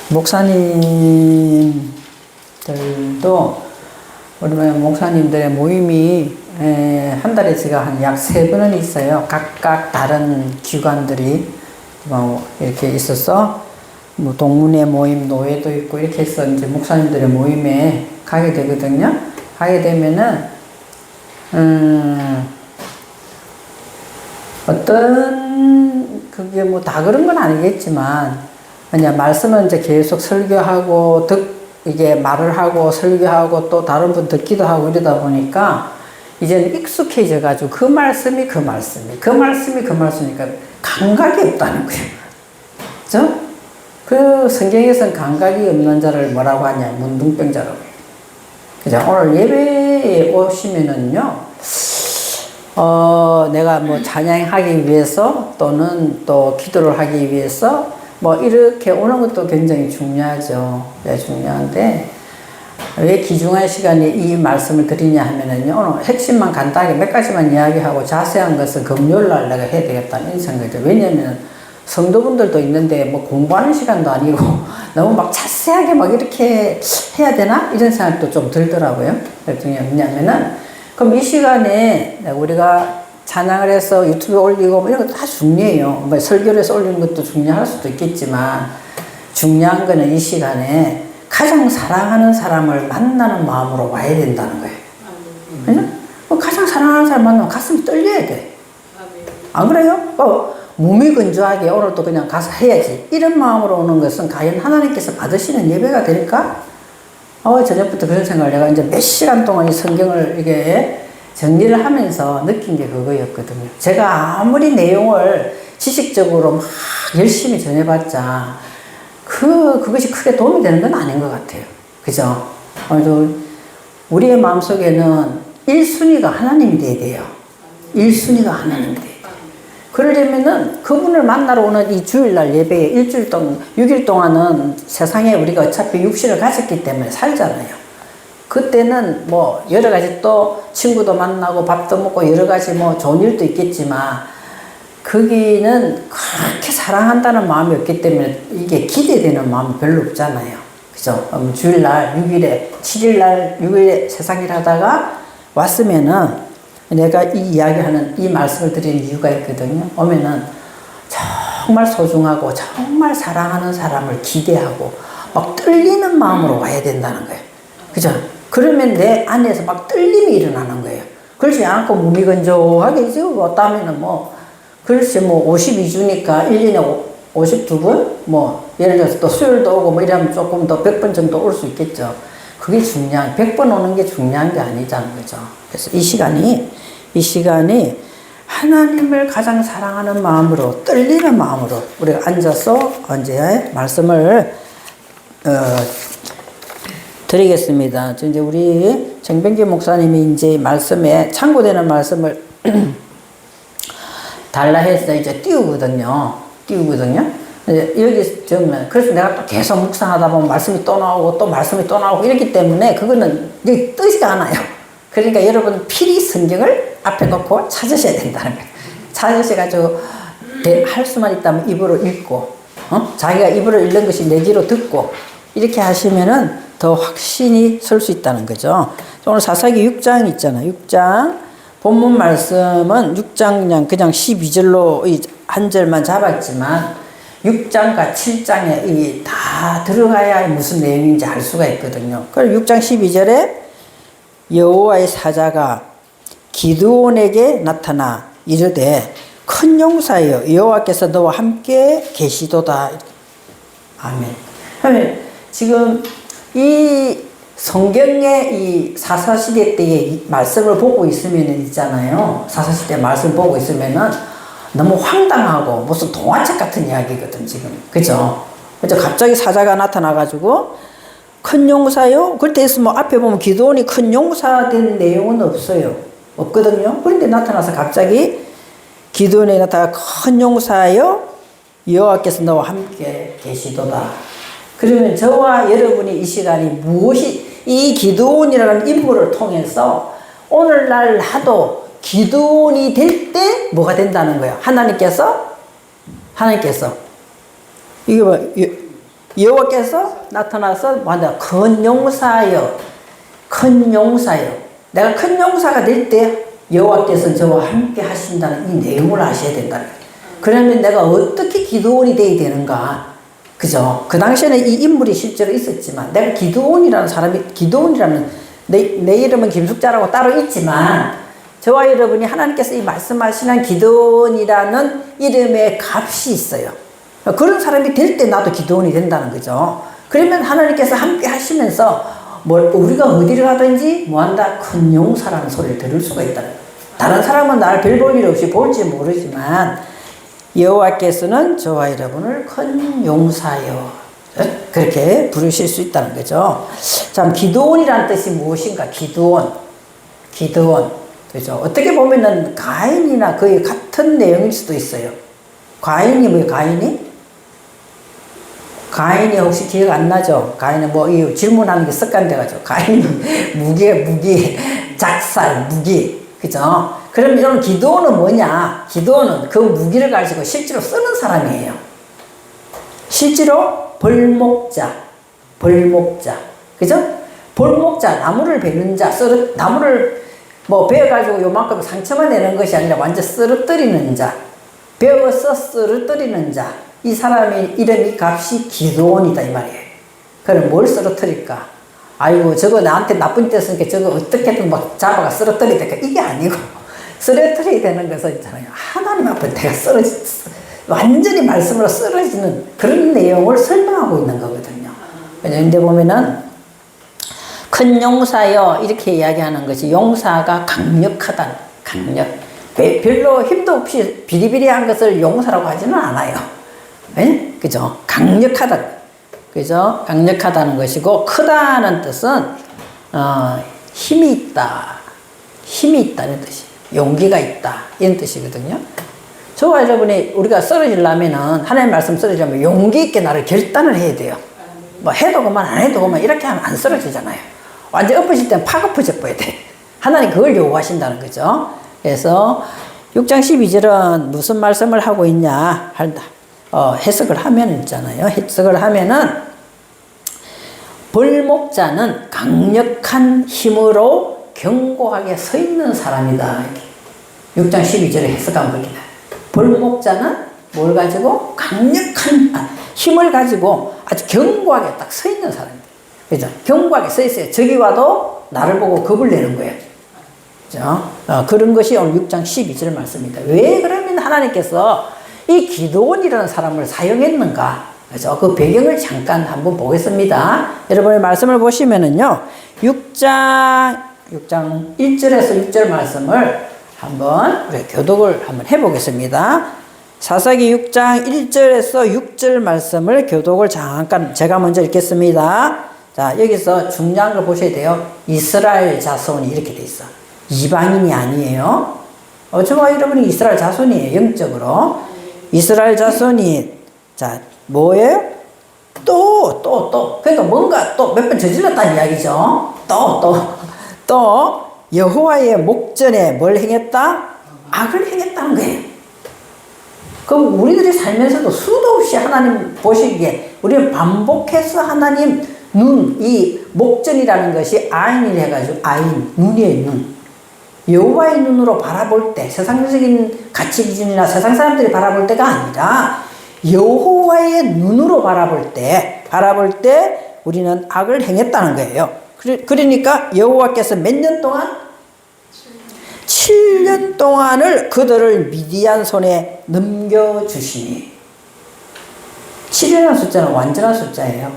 목사님들도 우리 목사님들의 모임이 한 달에 제가 한 약 3번은 있어요. 각각 다른 기관들이 이렇게 있어서 뭐 동문회 모임, 노예도 있고 이렇게 해서 이제 목사님들의 모임에 가게 되거든요. 가게 되면은 어떤 그게 뭐 다 그런 건 아니겠지만 그냥 말씀은 이제 계속 설교하고 이게 말을 하고 설교하고 또 다른 분 듣기도 하고 이러다 보니까 이제는 익숙해져 가지고 그 말씀이 그 말씀이니까 감각이 없다는 거예요. 그죠? 그 성경에서는 감각이 없는 자를 뭐라고 하냐? 문둥병자라고 해요. 그죠? 오늘 예배에 오시면은요, 내가 뭐 찬양하기 위해서 또는 또 기도를 하기 위해서 뭐 이렇게 오는 것도 굉장히 중요하죠. 네, 중요한데 왜 귀중한 시간에 이 말씀을 드리냐 하면은요, 오늘 핵심만 간단하게 몇 가지만 이야기하고 자세한 것은 금요일날 내가 해야 되겠다는 생각이죠. 왜냐면 성도분들도 있는데 뭐 공부하는 시간도 아니고 너무 막 자세하게 막 이렇게 해야 되나? 이런 생각도 좀 들더라고요. 왜냐면은 그럼 이 시간에 우리가 찬양을 해서 유튜브에 올리고 뭐 이런 거 다 중요해요. 뭐 설교를 해서 올리는 것도 중요할 수도 있겠지만 중요한 거는 이 시간에 가장 사랑하는 사람을 만나는 마음으로 와야 된다는 거예요. 그죠? 가장 사랑하는 사람 만나면 가슴이 떨려야 돼. 안 그래요? 몸이 건조하게 오늘도 그냥 가서 해야지. 이런 마음으로 오는 것은 과연 하나님께서 받으시는 예배가 될까? 저녁부터 그런 생각을 내가 이제 몇 시간 동안 이 성경을 이게 정리를 하면서 느낀 게 그거였거든요. 제가 아무리 내용을 지식적으로 막 열심히 전해봤자 그것이 크게 도움이 되는 건 아닌 것 같아요. 그죠? 우리의 마음속에는 1순위가 하나님이 돼야 돼요. 1순위가 하나님이 돼야 돼요. 그러려면은 그분을 만나러 오는 이 주일날 예배에 일주일 동안, 6일 동안은 세상에 우리가 어차피 육신을 가졌기 때문에 살잖아요. 그때는 뭐 여러 가지 또 친구도 만나고 밥도 먹고 여러 가지 뭐 좋은 일도 있겠지만 거기는 그렇게 사랑한다는 마음이 없기 때문에 이게 기대되는 마음이 별로 없잖아요. 그죠? 주일날, 6일에, 7일날, 6일에 세상 일 하다가 왔으면은 내가 이 이야기하는 이 말씀을 드리는 이유가 있거든요. 오면은 정말 소중하고 정말 사랑하는 사람을 기대하고 막 떨리는 마음으로 와야 된다는 거예요. 그죠? 그러면 내 안에서 막 떨림이 일어나는 거예요. 그렇지 않고 무미건조하게 지금 왔다면은 그렇지 52주니까 1년에 52번? 예를 들어서 또 수요일도 오고 이러면 조금 더 100번 정도 올 수 있겠죠. 그게 100번 오는 게 중요한 게 아니잖아요. 그죠? 그래서 이 시간이 하나님을 가장 사랑하는 마음으로, 떨리는 마음으로 우리가 앉아서 이제 말씀을 드리겠습니다. 이제 우리 정병기 목사님이 이제 말씀에 참고되는 말씀을 달라 해서 이제 띄우거든요. 여기 좀 그래서 내가 또 계속 묵상하다 보면 말씀이 또 나오고 또 말씀이 또 나오고 이렇기 때문에 그거는 뜨지가 않아요. 그러니까 여러분 필히 성경을 앞에 놓고 찾으셔야 된다는 거예요. 찾으셔가지고 할 수만 있다면 입으로 읽고 자기가 입으로 읽는 것이 내 귀로 듣고 이렇게 하시면은 더 확신이 설 수 있다는 거죠. 오늘 사사기 6장 있잖아요. 6장 본문 말씀은 6장 그냥 12절로 한 절만 잡았지만 6장과 7장에 다 들어가야 무슨 내용인지 알 수가 있거든요. 그래서 6장 12절에 여호와의 사자가 기드온에게 나타나 이르되 큰 용사여 여호와께서 너와 함께 계시도다. 아멘. 지금 이 성경의 이 사사시대 때의 말씀을 보고 있으면 있잖아요. 사사시대 말씀 보고 있으면은 너무 황당하고 무슨 동화책 같은 이야기거든, 지금. 그죠? 갑자기 사자가 나타나가지고 큰 용사요? 그때 앞에 보면 기드온이 큰 용사 된 내용은 없거든요. 그런데 나타나서 갑자기 기드온에 나타나 큰 용사요? 여호와께서 너와 함께 계시도다. 그러면 저와 여러분이 이 시간이 무엇이 이 기드온이라는 인물을 통해서 오늘날 나도 기드온이 될 때 뭐가 된다는 거예요? 하나님께서 하나님께서 이게 뭐 여호와께서 나타나서 뭐한다? 큰 용사여, 큰 용사여. 내가 큰 용사가 될 때 여호와께서 저와 함께 하신다는 이 내용을 아셔야 된다. 그러면 내가 어떻게 기드온이 돼야 되는가? 그죠? 그 당시에는 이 인물이 실제로 있었지만 내가 기드온이라는 사람이, 기드온이라는 내 이름은 김숙자라고 따로 있지만 저와 여러분이 하나님께서 이 말씀하시는 기드온이라는 이름의 값이 있어요. 그런 사람이 될 때 나도 기드온이 된다는 거죠. 그러면 하나님께서 함께 하시면서 우리가 어디를 가든지 뭐한다? 큰 용사라는 소리를 들을 수가 있다. 다른 사람은 나를 별 볼 일 없이 볼지 모르지만 여호와께서는 저와 여러분을 큰 용사여 그렇게 부르실 수 있다는 거죠. 참 기드온이라는 뜻이 무엇인가? 기드온. 그죠? 어떻게 보면은 가인이나 거의 같은 내용일 수도 있어요. 가인이 뭐예요? 가인이 혹시 기억 안 나죠? 가인은 뭐 이 질문하는 게 습관돼가지고 가인이 무기, 작살, 무기, 그죠? 그럼 이런 기드온은 뭐냐? 기드온은 그 무기를 가지고 실제로 쓰는 사람이에요. 실제로 벌목자, 그죠? 벌목자, 나무를 베는 자, 나무를 뭐 베어가지고 요만큼 상처만 내는 것이 아니라 완전 쓰러뜨리는 자, 베어서 쓰러뜨리는 자, 이 사람의 이름이 값이 기드온이다 이 말이에요. 그럼 뭘 쓰러뜨릴까? 아이고 저거 나한테 나쁜 뜻이니까 저거 어떻게든 막 잡아가 쓰러뜨리야 될까? 이게 아니고 쓰러뜨려야 되는 것은 있잖아요. 하나님 앞에 내가 완전히 말씀으로 쓰러지는 그런 내용을 설명하고 있는 거거든요. 근데 보면은 큰 용사여 이렇게 이야기하는 것이 용사가 강력하다. 별로 힘도 없이 비리비리한 것을 용사라고 하지는 않아요. 네? 그죠? 강력하다. 그죠? 강력하다는 것이고 크다는 뜻은 힘이 있다는 뜻이. 용기가 있다 이런 뜻이거든요. 저와 여러분이 우리가 쓰러지려면은 하나님 말씀 쓰러지려면 용기 있게 나를 결단을 해야 돼요. 뭐 해도 그만 안 해도 그만 이렇게 하면 안 쓰러지잖아요. 완전 엎어질 때는 팍 엎어져 버야 돼. 하나님 그걸 요구하신다는 거죠. 그래서 6장 12절은 무슨 말씀을 하고 있냐 해석을 하면 있잖아요. 해석을 하면은 벌목자는 강력한 힘으로 견고하게 서 있는 사람이다. 6장 12절에 해석한 겁니다. 벌목자는 뭘 가지고? 강력한 힘을 가지고 아주 견고하게 딱 서 있는 사람입니다. 그죠? 견고하게 서 있어요. 저기 와도 나를 보고 겁을 내는 거예요. 그죠? 그런 것이 오늘 6장 12절 말씀입니다. 왜 그러면 하나님께서 이 기드온이라는 사람을 사용했는가? 그죠? 그 배경을 잠깐 한번 보겠습니다. 여러분의 말씀을 보시면은요, 6장 1절에서 6절 말씀을 한번 우리 교독을 한번 해보겠습니다. 사사기 6장 1절에서 6절 말씀을 교독을 잠깐 제가 먼저 읽겠습니다. 자, 여기서 중요한 걸 보셔야 돼요. 이스라엘 자손이 이렇게 돼 있어. 이방인이 아니에요. 저와 여러분이 이스라엘 자손이에요. 영적으로. 이스라엘 자손이 자 뭐예요? 또 그러니까 뭔가 또 몇 번 저질렀다는 이야기죠. 또 여호와의 목전에 뭘 행했다? 악을 행했다는 거예요. 그럼 우리들이 살면서도 수도 없이 하나님 보시기에 우리는 반복해서 하나님 이 목전이라는 것이 아인이라 해가지고 눈이에요. 눈. 여호와의 눈으로 바라볼 때 세상적인 가치 기준이나 세상 사람들이 바라볼 때가 아니라 여호와의 눈으로 바라볼 때 우리는 악을 행했다는 거예요. 그러니까 여호와께서 몇 년 동안? 7년 동안을 그들을 미디안 손에 넘겨주시니 7이라는 숫자는 완전한 숫자예요.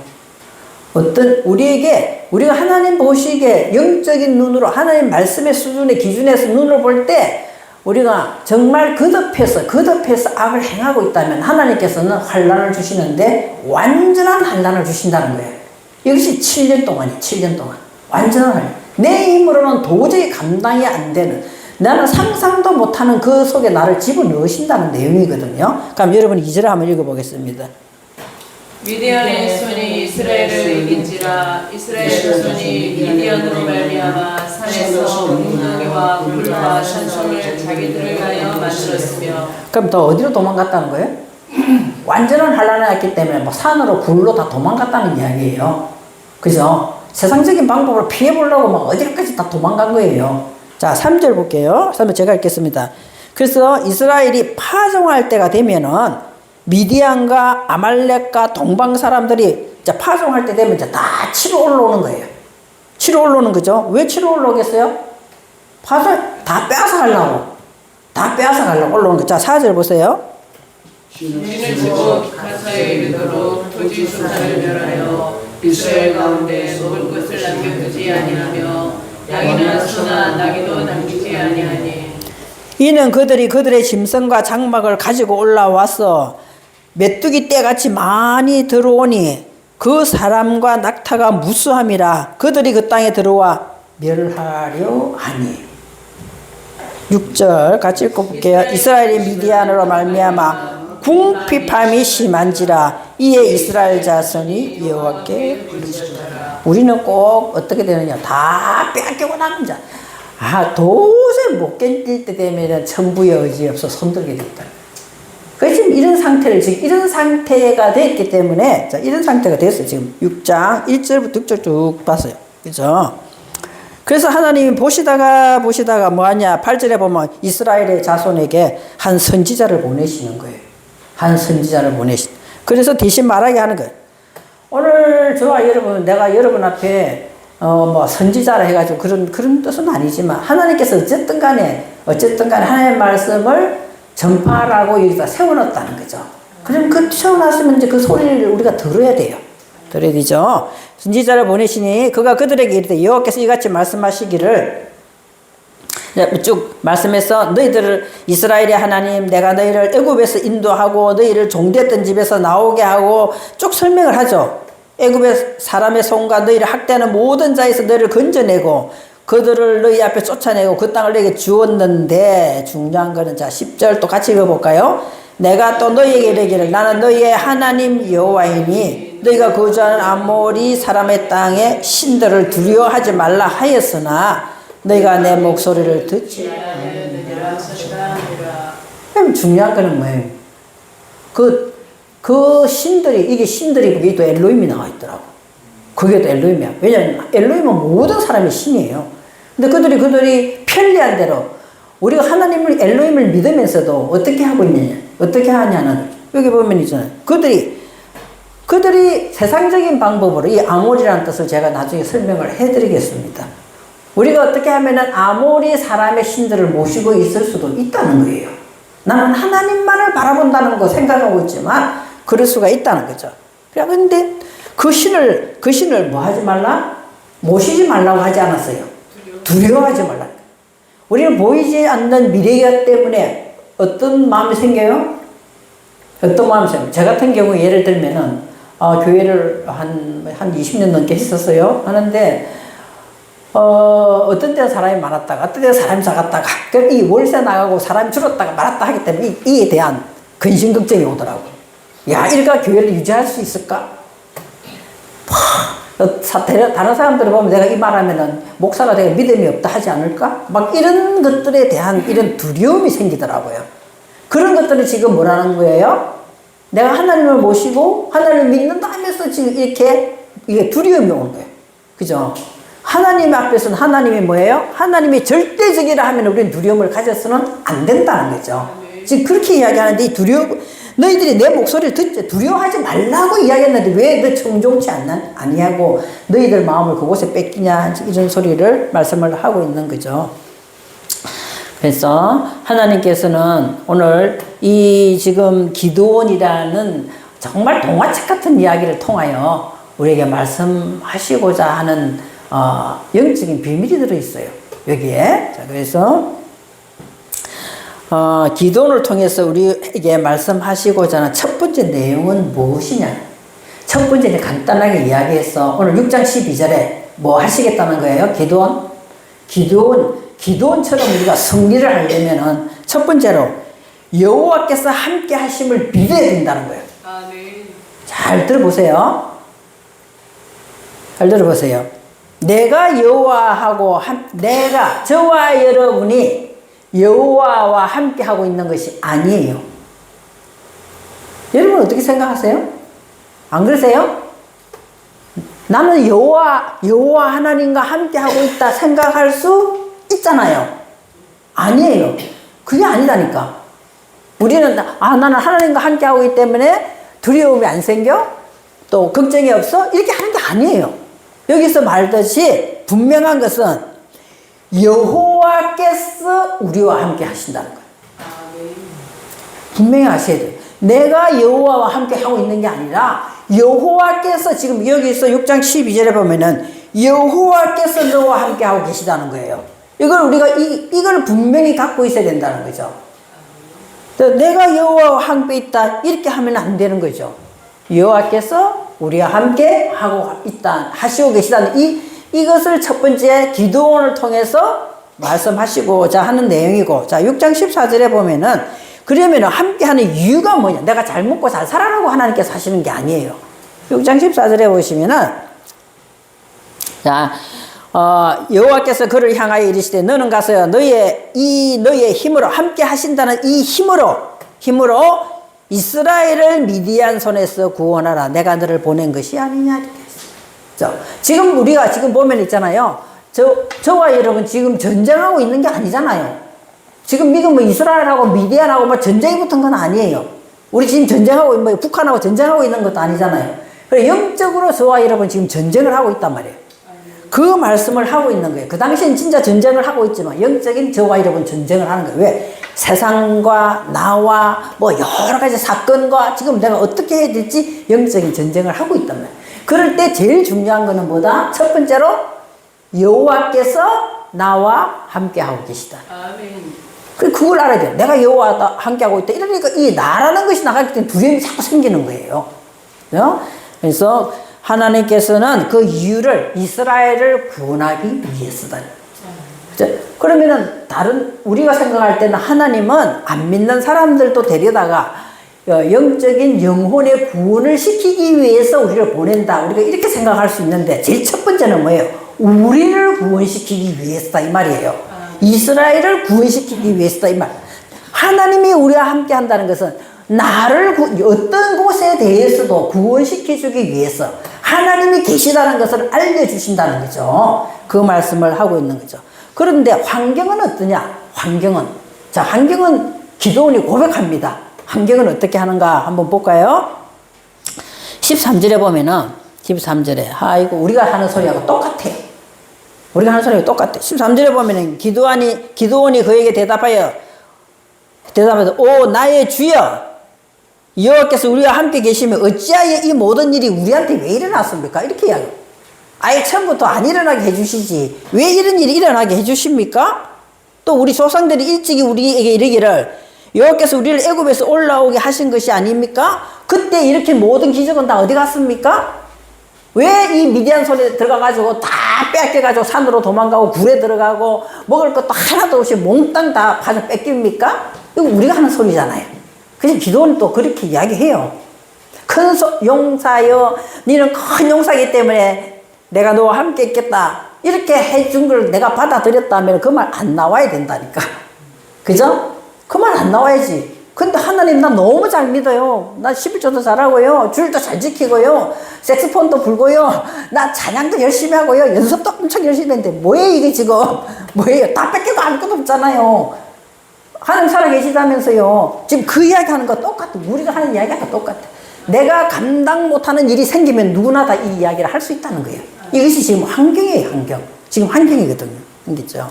우리가 하나님 보시기에 영적인 눈으로 하나님 말씀의 수준의 기준에서 눈을 볼 때 우리가 정말 거듭해서 악을 행하고 있다면 하나님께서는 환난을 주시는데 완전한 환난을 주신다는 거예요. 이것이 7년 동안이에요. 7년 동안. 완전한 환난. 내 힘으로는 도저히 감당이 안 되는 나는 상상도 못하는 그 속에 나를 집어넣으신다는 내용이거든요. 그럼 여러분 2절을 한번 읽어보겠습니다. 미디안의 손이 이스라엘을 이긴지라 이스라엘 자손이 미디안으로 말미암아 산에서 웅덩이와 불과 산성을 자기들을 위하여 만들었으며. 그럼 더 어디로 도망갔다는 거예요? 완전한 환란이었기 때문에 뭐 산으로 굴로 다 도망갔다는 이야기예요. 그죠? 세상적인 방법으로 피해보려고 막 어디까지 다 도망간 거예요. 자, 3절 볼게요. 3절 제가 읽겠습니다. 그래서 이스라엘이 파종할 때가 되면은 미디안과 아말렉과 동방 사람들이 이제 파종할 때 되면 이제 다 치러 올라오는 거예요. 치러 올라오는 거죠. 왜 치러 올라오겠어요? 파종 다 빼앗아 가려고. 다 빼앗아 가려고 올라오는 거. 자, 4절 보세요. 진을 지고 가사에 이르도록 토지 수산을 멸하여 이스라엘 가운데 먹을 것을 남겨두지 아니하며 양이나 소나 나귀도 남기지 아니하니 이는 그들이 그들의 짐승과 장막을 가지고 올라와서 메뚜기 떼같이 많이 들어오니 그 사람과 낙타가 무수함이라 그들이 그 땅에 들어와 멸하려 하니. 6절 같이 읽어볼게요. 이스라엘이 미디안으로 말미암아 궁핍함이 심한지라 이에 이스라엘 자손이 여호와께 부르짖더라. 우리는 꼭 어떻게 되느냐, 다 빼앗기고 나는 자. 도저히 못 견딜 때 되면 천부의 의지 없어 손들게 됐다. 그 지금 이런 상태를, 지금 이런 상태가 됐기 때문에, 자, 이런 상태가 됐어요. 지금 6장 1절부터 6절 쭉 봤어요. 그죠? 그래서 하나님이 보시다가 뭐하냐, 8절에 보면 이스라엘의 자손에게 한 선지자를 보내시는 거예요. 한 선지자를 그래서 대신 말하게 하는 거예요. 오늘 저와 여러분, 내가 여러분 앞에 뭐 선지자라 해가지고 그런 뜻은 아니지만 하나님께서 어쨌든 간에 하나님의 말씀을 전파하라고 여기다 세워놨다는 거죠. 그럼 그 세워놨으면 이제 그 소리를 우리가 들어야 돼요. 들어야 되죠. 선지자를 보내시니 그가 그들에게 이르되 여호와께서 이같이 말씀하시기를, 쭉 말씀해서 너희들을 이스라엘의 하나님 내가 너희를 애굽에서 인도하고 너희를 종됐던 집에서 나오게 하고 쭉 설명을 하죠. 애굽의 사람의 손과 너희를 학대하는 모든 자에서 너희를 건져내고 그들을 너희 앞에 쫓아내고 그 땅을 너희에게 주었는데, 중요한 거는 자 10절 또 같이 읽어볼까요? 내가 또 너희에게 이르기를 나는 너희의 하나님 여호와이니 너희가 거주하는 아모리 사람의 땅에 신들을 두려워하지 말라 하였으나 너희가 내 목소리를 듣지 않느니라. 그럼 중요한 거는 뭐예요? 그 신들이, 이게 신들이, 그게 또 엘로힘이 나와 있더라고. 그게 또 엘로힘이야. 왜냐면 엘로힘은 모든 사람이 신이에요. 근데 그들이 편리한 대로 우리가 하나님을, 엘로힘을 믿으면서도 어떻게 하고 있느냐, 어떻게 하냐는 여기 보면 있잖아요. 그들이 세상적인 방법으로 이 아모리라는 뜻을 제가 나중에 설명을 해드리겠습니다. 우리가 어떻게 하면은 아모리 사람의 신들을 모시고 있을 수도 있다는 거예요. 나는 하나님만을 바라본다는 거 생각하고 있지만 그럴 수가 있다는 거죠. 그런데 그 신을 뭐 하지 말라? 모시지 말라고 하지 않았어요. 두려워하지 말라. 우리는 보이지 않는 미래가 때문에 어떤 마음이 생겨요? 어떤 마음이 생겨요? 저 같은 경우 예를 들면은 교회를 한 20년 넘게 했었어요. 하는데 어떤 때는 사람이 많았다가 어떤 때는 사람이 작았다가, 그럼 이 월세 나가고 사람이 줄었다가 말았다 하기 때문에 이에 대한 근심 걱정이 오더라고. 야, 이러니까 교회를 유지할 수 있을까? 다른 사람들을 보면 내가 이 말하면은 목사가 내가 믿음이 없다 하지 않을까? 막 이런 것들에 대한 이런 두려움이 생기더라고요. 그런 것들을 지금 뭐라는 거예요? 내가 하나님을 모시고 하나님을 믿는다 하면서 지금 이게 두려움이 오는 거예요. 그죠? 하나님 앞에서는 하나님이 뭐예요? 하나님이 절대적이라 하면 우리는 두려움을 가져서는 안 된다는 거죠. 지금 그렇게 이야기하는데 이 너희들이 내 목소리를 듣지, 두려워하지 말라고 이야기했는데 왜 너 청종치 아니하고 너희들 마음을 그곳에 뺏기냐, 이런 소리를 말씀을 하고 있는 거죠. 그래서 하나님께서는 오늘 이 지금 기드온이라는 정말 동화책 같은 이야기를 통하여 우리에게 말씀하시고자 하는 영적인 비밀이 들어있어요. 여기에. 자, 그래서 기도를 통해서 우리에게 말씀하시고자 하는 첫 번째 내용은 무엇이냐? 첫 번째는 간단하게 이야기해서 오늘 6장 12절에 뭐 하시겠다는 거예요? 기도원처럼 우리가 승리를 하려면은 첫 번째로 여호와께서 함께 하심을 믿어야 된다는 거예요. 아멘. 잘 들어보세요. 잘 들어보세요. 내가 저와 여러분이 여호와와 함께 하고 있는 것이 아니에요. 여러분 어떻게 생각하세요? 안 그러세요? 나는 여호와 하나님과 함께 하고 있다 생각할 수 있잖아요. 아니에요. 그게 아니다니까. 우리는 나는 하나님과 함께 하고 있기 때문에 두려움이 안 생겨? 또 걱정이 없어? 이렇게 하는 게 아니에요. 여기서 말듯이 분명한 것은 여호와께서 우리와 함께 하신다는 거예요. 분명히 아셔야 돼요. 내가 여호와와 함께 하고 있는 게 아니라 여호와께서 지금 여기서 6장 12절에 보면은 여호와께서 너와 함께 하고 계시다는 거예요. 이걸 우리가 이걸 분명히 갖고 있어야 된다는 거죠. 내가 여호와와 함께 있다 이렇게 하면 안 되는 거죠. 여호와께서 우리와 함께 하고 있다 하시고 계시다는 이것을 첫 번째 기도원을 통해서 말씀하시고자 하는 내용이고, 자 6장 14절에 보면은 그러면 함께 하는 이유가 뭐냐? 내가 잘 먹고 잘 살아라고 하나님께서 하시는 게 아니에요. 6장 14절에 보시면은 자 여호와께서 그를 향하여 이르시되 너는 가서 너의 힘으로 함께 하신다는 이 힘으로 이스라엘을 미디안 손에서 구원하라. 내가 너를 보낸 것이 아니냐 이렇게 했어요. 지금 우리가 지금 보면 있잖아요. 저와 여러분 지금 전쟁하고 있는 게 아니잖아요. 지금 미국 이스라엘하고 미디안하고 뭐 전쟁이 붙은 건 아니에요. 우리 지금 전쟁하고 북한하고 전쟁하고 있는 것도 아니잖아요. 그래 영적으로 저와 여러분 지금 전쟁을 하고 있단 말이에요. 그 말씀을 하고 있는 거예요. 그 당시엔 진짜 전쟁을 하고 있지만 영적인 저와 여러분 전쟁을 하는 거예요. 왜? 세상과 나와 뭐 여러 가지 사건과 지금 내가 어떻게 해야 될지 영적인 전쟁을 하고 있단 말이에요. 그럴 때 제일 중요한 거는 뭐다? 첫 번째로 여호와께서 나와 함께 하고 계시다. 아멘. 그걸 알아야 돼요. 내가 여호와와 함께 하고 있다. 이러니까 이 나라는 것이 나가기 때문에 두려움이 자꾸 생기는 거예요. 그래서 하나님께서는 그 이유를 이스라엘을 구원하기 위해서다. 그러면은 우리가 생각할 때는 하나님은 안 믿는 사람들도 데려다가 영적인 영혼의 구원을 시키기 위해서 우리를 보낸다. 우리가 이렇게 생각할 수 있는데 제일 첫 번째는 뭐예요? 우리를 구원시키기 위해서다 이 말이에요. 이스라엘을 구원시키기 위해서다 이 말. 하나님이 우리와 함께 한다는 것은 나를 어떤 곳에 대해서도 구원시켜주기 위해서 하나님이 계시다는 것을 알려주신다는 거죠. 그 말씀을 하고 있는 거죠. 그런데 환경은 어떠냐? 환경은 기도원이 고백합니다. 환경은 어떻게 하는가 한번 볼까요? 13절에 보면은 13절에 아이고 우리가 하는 소리하고 똑같아요. 13절에 보면은 기도원이 그에게 대답하여 오 나의 주여 여호와께서 우리와 함께 계시면 어찌하여 이 모든 일이 우리한테 왜 일어났습니까? 이렇게 이야기해요. 아예 처음부터 안 일어나게 해주시지 왜 이런 일이 일어나게 해주십니까? 또 우리 조상들이 일찍이 우리에게 이르기를 여호와께서 우리를 애굽에서 올라오게 하신 것이 아닙니까? 그때 이렇게 모든 기적은 다 어디 갔습니까? 왜 이 미디안 손에 들어가가지고 다 뺏겨가지고 산으로 도망가고 굴에 들어가고 먹을 것도 하나도 없이 몽땅 다 가져 뺏깁니까? 이거 우리가 하는 소리잖아요. 그래서 기도는 또 그렇게 이야기해요. 큰 용사여 너는 큰 용사이기 때문에 내가 너와 함께 있겠다. 이렇게 해준 걸 내가 받아들였다면 그 말 안 나와야 된다니까. 그죠? 그 말 안 나와야지. 근데 하나님 나 너무 잘 믿어요. 나 11조도 잘하고요. 주일도 잘 지키고요. 색스폰도 불고요. 나 찬양도 열심히 하고요. 연습도 엄청 열심히 했는데 뭐예요 이게 지금. 뭐예요. 다 뺏기고 아무것도 없잖아요. 하나님 살아계시다면서요. 지금 그 이야기 하는 거 똑같아. 우리가 하는 이야기가 똑같아. 내가 감당 못하는 일이 생기면 누구나 다 이 이야기를 할 수 있다는 거예요. 이것이 지금 환경이에요. 지금 환경이거든요. 알겠죠?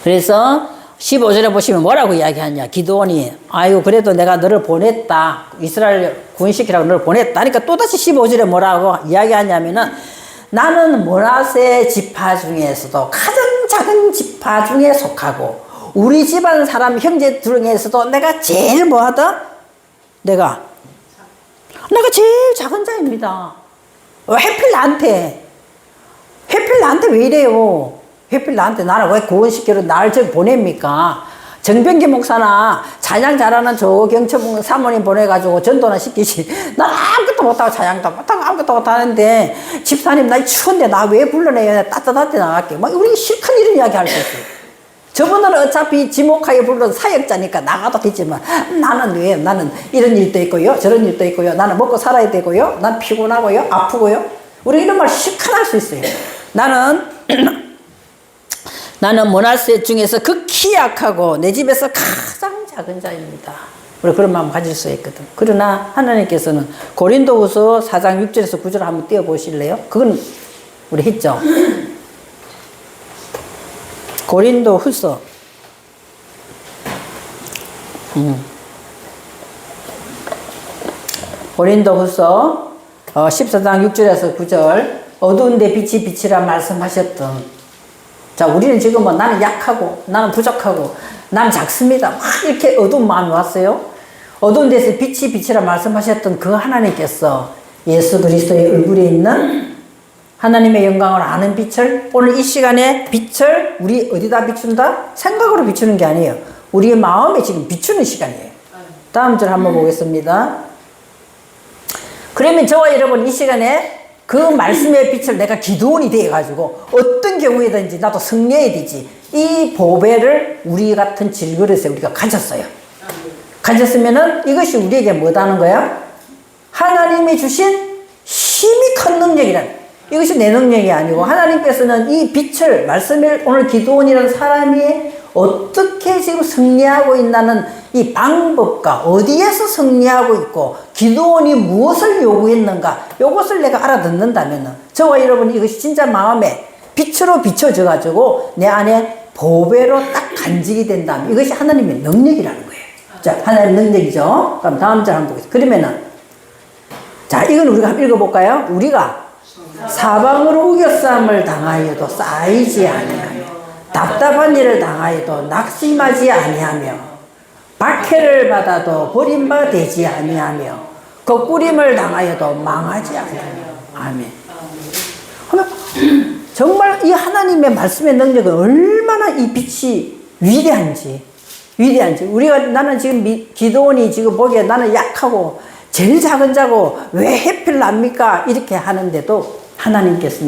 그래서 15절에 보시면 뭐라고 이야기하냐. 기도원이 아유 그래도 내가 너를 보냈다. 이스라엘 구원시키라고 너를 보냈다. 그러니까 또다시 15절에 뭐라고 이야기하냐면은 나는 므낫세 지파 중에서도 가장 작은 지파 중에 속하고 우리 집안 사람 형제 중에서도 내가 제일 뭐하다? 내가 제일 작은 자입니다. 하필 나한테 왜 이래요? 하필 나한테 나를 왜 구원시키러 나를 저기 보냅니까? 정병기 목사나 찬양 잘하는 조경철 사모님 보내가지고 전도나 시키지. 난 아무것도 못하고 찬양도 못하고 아무것도 못하는데 집사님 나 추운데 나 왜 불러내요? 따뜻할 때 나갈게. 막 우리 실컷 이런 이야기 할 수 있어요. 저분들은 어차피 지목하게 부르는 사역자니까 나가도 되지만 나는 왜? 나는 이런 일도 있고요. 저런 일도 있고요. 나는 먹고 살아야 되고요. 난 피곤하고요. 아프고요. 우리 이런 말 시큰할 수 있어요. 나는 모나스 중에서 극히 약하고 내 집에서 가장 작은 자입니다. 우리 그런 마음 가질 수 있거든. 그러나 하나님께서는 고린도후서 4장 6절에서 9절 한번 띄워보실래요? 그건 우리 했죠. 고린도후서 고린도후서 14장 6절에서 9절 어두운데 빛이 빛이라 말씀하셨던 자 우리는 지금 뭐 나는 약하고 나는 부족하고 나는 작습니다 막 이렇게 어두운 마음이 왔어요. 어두운 데서 빛이 빛이라 말씀하셨던 그 하나님께서 예수 그리스도의 얼굴에 있는 하나님의 영광을 아는 빛을 오늘 이 시간에 빛을 우리 어디다 비춘다? 생각으로 비추는 게 아니에요. 우리의 마음에 지금 비추는 시간이에요. 다음 절 한번 보겠습니다. 그러면 저와 여러분 이 시간에 그 말씀의 빛을 내가 기도원이 되어가지고 어떤 경우에든지 나도 승리해야 되지. 이 보배를 우리 같은 질그릇에 우리가 가졌어요. 가졌으면은 이것이 우리에게 뭐다는 거야? 하나님이 주신 힘이 큰 능력이란. 이것이 내 능력이 아니고 하나님께서는 이 빛을 말씀을 오늘 기도원이라는 사람이 어떻게 지금 승리하고 있다는 이 방법과 어디에서 승리하고 있고 기도원이 무엇을 요구했는가 이것을 내가 알아듣는다면 저와 여러분 이것이 진짜 마음에 빛으로 비춰져 가지고 내 안에 보배로 딱 간직이 된다면 이것이 하나님의 능력이라는 거예요. 자, 하나님의 능력이죠. 그럼 다음 절 한번 보겠습니다. 그러면은 자 이건 우리가 한번 읽어볼까요? 우리가 사방으로 우겨싸움을 당하여도 쌓이지 아니하며 답답한 일을 당하여도 낙심하지 아니하며 박해를 받아도 버림바 되지 아니하며 거꾸림을 당하여도 망하지 아니하며 아멘. 정말 이 하나님의 말씀의 능력은 얼마나 이 빛이 위대한지 우리가 나는 지금 기도원이 지금 보기에 나는 약하고 제일 작은 자고 왜 해필 납니까? 이렇게 하는데도 하나님께서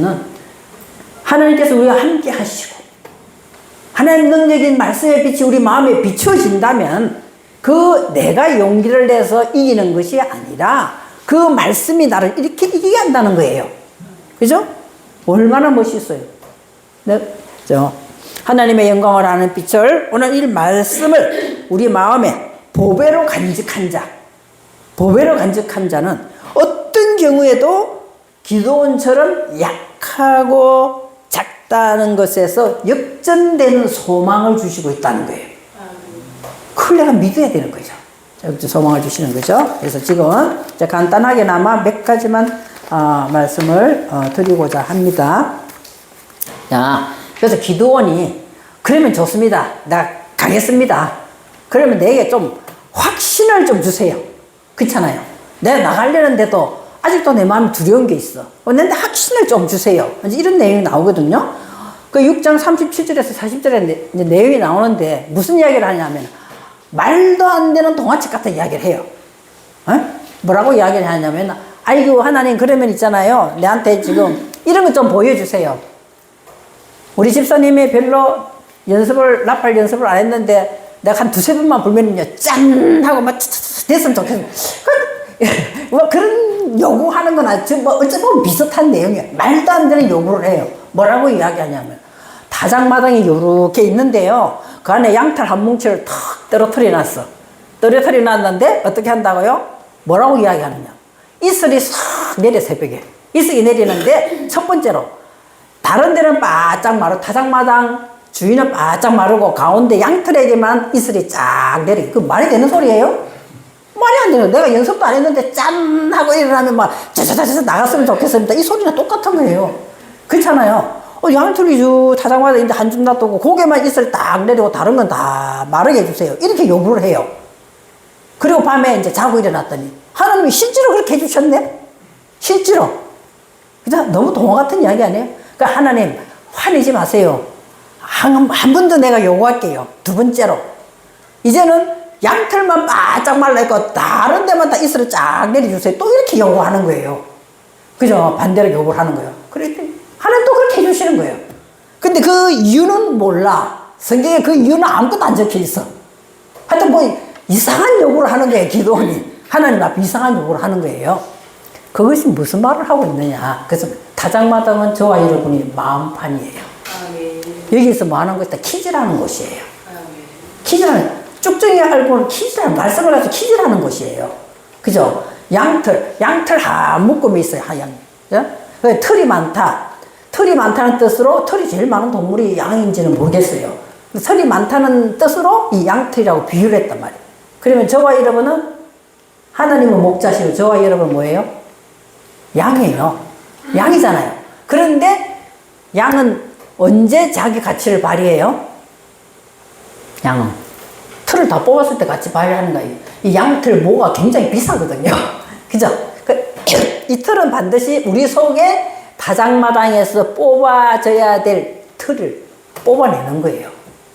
우리와 함께 하시고 하나님 능력인 말씀의 빛이 우리 마음에 비추어진다면 그 내가 용기를 내서 이기는 것이 아니라 그 말씀이 나를 이렇게 이기게 한다는 거예요. 그죠? 얼마나 멋있어요. 네? 하나님의 영광을 아는 빛을 오늘 이 말씀을 우리 마음에 보배로 간직한 자는 어떤 경우에도 기도원처럼 약하고 작다는 것에서 역전되는 소망을 주시고 있다는 거예요. 그걸 내가 믿어야 되는 거죠. 소망을 주시는 거죠. 그래서 지금 간단하게나마 몇 가지만 말씀을 드리고자 합니다. 자, 그래서 기도원이 그러면 좋습니다. 나 가겠습니다. 그러면 내게 좀 확신을 좀 주세요. 그렇잖아요. 내가 나가려는데도 아직도 내 마음이 두려운 게 있어. 근데 확신을 좀 주세요. 이런 내용이 나오거든요. 그 6장 37절에서 40절에 내용이 나오는데 무슨 이야기를 하냐면 말도 안 되는 동화책 같은 이야기를 해요. 뭐라고 이야기를 하냐면 아이고 하나님 그러면 있잖아요. 내한테 지금 이런 거 좀 보여주세요. 우리 집사님이 별로 나팔 연습을 안 했는데 내가 한 두세 번만 불면은요 짠 하고 막 됐으면 좋겠어. 뭐 그런 요구하는 건 뭐 어쩌면 비슷한 내용이에요. 말도 안 되는 요구를 해요. 뭐라고 이야기하냐면 다장마당이 요렇게 있는데요. 그 안에 양털 한 뭉치를 탁 떨어뜨려 놨는데 어떻게 한다고요? 뭐라고 이야기하느냐? 이슬이 싹 내려 새벽에. 이슬이 내리는데 첫 번째로 다른 데는 바짝 마르고 다장마당 주인은 바짝 마르고 가운데 양털에게만 이슬이 쫙 내려. 그 말이 되는 소리예요? 말이 안 돼요. 내가 연습도 안 했는데 짠 하고 일어나면 막 자자자자 나갔으면 좋겠습니다. 이 소리랑 똑같은 거예요. 그렇잖아요. 양털이 다장마다 있는데 한 줌 놔두고 고개만 이슬 딱 내리고 다른 건 다 마르게 해주세요. 이렇게 요구를 해요. 그리고 밤에 이제 자고 일어났더니 하나님이 실제로 그렇게 해주셨네. 실제로. 그죠? 너무 동화 같은 이야기 아니에요? 그러니까 하나님 화내지 마세요. 한 번 더 내가 요구할게요. 두 번째로 이제는 양털만 바짝 말라있고 다른 데만 다 이슬을 쫙 내려주세요. 또 이렇게 요구하는 거예요. 그죠? 반대로 요구를 하는 거예요. 그랬더니 하나님 또 그렇게 해주시는 거예요. 근데 그 이유는 몰라. 성경에 그 이유는 아무것도 안 적혀 있어. 하여튼 뭐 이상한 요구를 하는 거예요. 기도원이 하나님 앞에 이상한 요구를 하는 거예요. 그것이 무슨 말을 하고 있느냐. 그래서 타작마당은 저와 여러분이 마음판이에요. 여기서 뭐 하는 것이다. 퀴즈라는 곳이에요. 퀴즈라는, 쭉쭉이 알고는 퀴즈라는, 말씀을 가지고 퀴즈라는 곳이에요. 그죠? 양털 한 묶음이 있어요. 하얀. 그죠? 털이 많다. 털이 많다는 뜻으로, 털이 제일 많은 동물이 양인지는 모르겠어요. 털이 많다는 뜻으로 이 양털이라고 비유를 했단 말이에요. 그러면 저와 여러분은 하나님은 목자시고 저와 여러분은 뭐예요? 양이에요. 양이잖아요. 그런데 양은 언제 자기 가치를 발휘해요? 양은 털을 다 뽑았을 때 같이 발휘하는 거예요. 이 양털 모가 굉장히 비싸거든요. 그죠? 이 털은 반드시 우리 속에 다장마당에서 뽑아져야 될 털을 뽑아내는 거예요.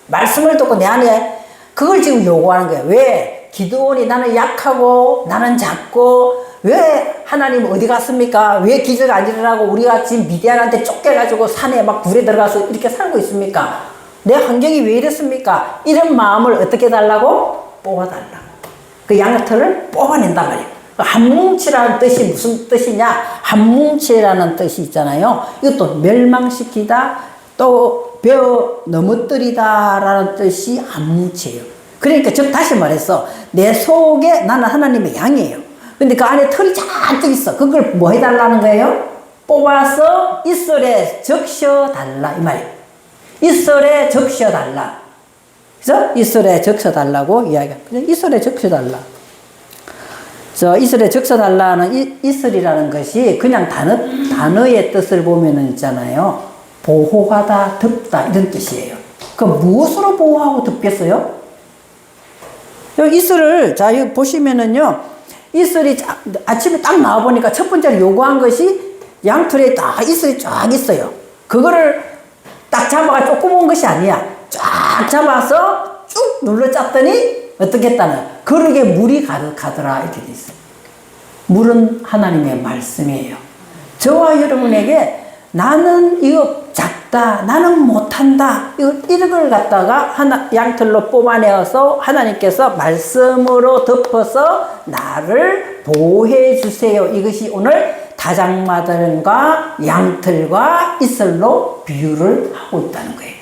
말씀을 듣고 내 안에 그걸 지금 요구하는 거예요. 왜? 기드온이 나는 약하고 나는 작고 왜 하나님 어디 갔습니까? 왜 기적 안 일어나고 우리가 지금 미디안한테 쫓겨가지고 산에 막 불에 들어가서 이렇게 살고 있습니까? 내 환경이 왜 이랬습니까? 이런 마음을 어떻게 달라고? 뽑아달라고. 그 양털을 뽑아낸단 말이에요. 한뭉치라는 뜻이 무슨 뜻이냐? 한뭉치라는 뜻이 있잖아요. 이것도 멸망시키다, 또 베어 넘어뜨리다 라는 뜻이 한뭉치예요. 그러니까 즉 다시 말해서 내 속에 나는 하나님의 양이에요. 근데 그 안에 털이 잔뜩 있어. 그걸 뭐 해달라는 거예요? 뽑아서 이슬에 적셔달라 이 말이에요. 이슬에 적셔달라. 그래서 이슬에 적셔달라고 이야기합니다. 이슬에 적셔달라. 그래서 이슬에 적셔달라는 이슬이라는 것이 그냥 단어의 뜻을 보면은 있잖아요. 보호하다, 덮다 이런 뜻이에요. 그럼 무엇으로 보호하고 덮겠어요? 여기 이슬을 자 여기 보시면은요. 이슬이 아침에 딱 나와보니까 첫 번째로 요구한 것이 양털에 딱 이슬이 쫙 있어요. 그거를 딱 잡아가 조그만 것이 아니야. 쫙 잡아서 쭉 눌러 짰더니 어떻게 했다는 그릇에 물이 가득하더라 이렇게 돼 있어요. 물은 하나님의 말씀이에요. 저와 여러분에게 나는 이거 작다, 나는 못한다, 이런 걸 갖다가 양털로 뽑아내어서 하나님께서 말씀으로 덮어서 나를 보호해 주세요. 이것이 오늘 다장마당과 양털과 이슬로 비유를 하고 있다는 거예요.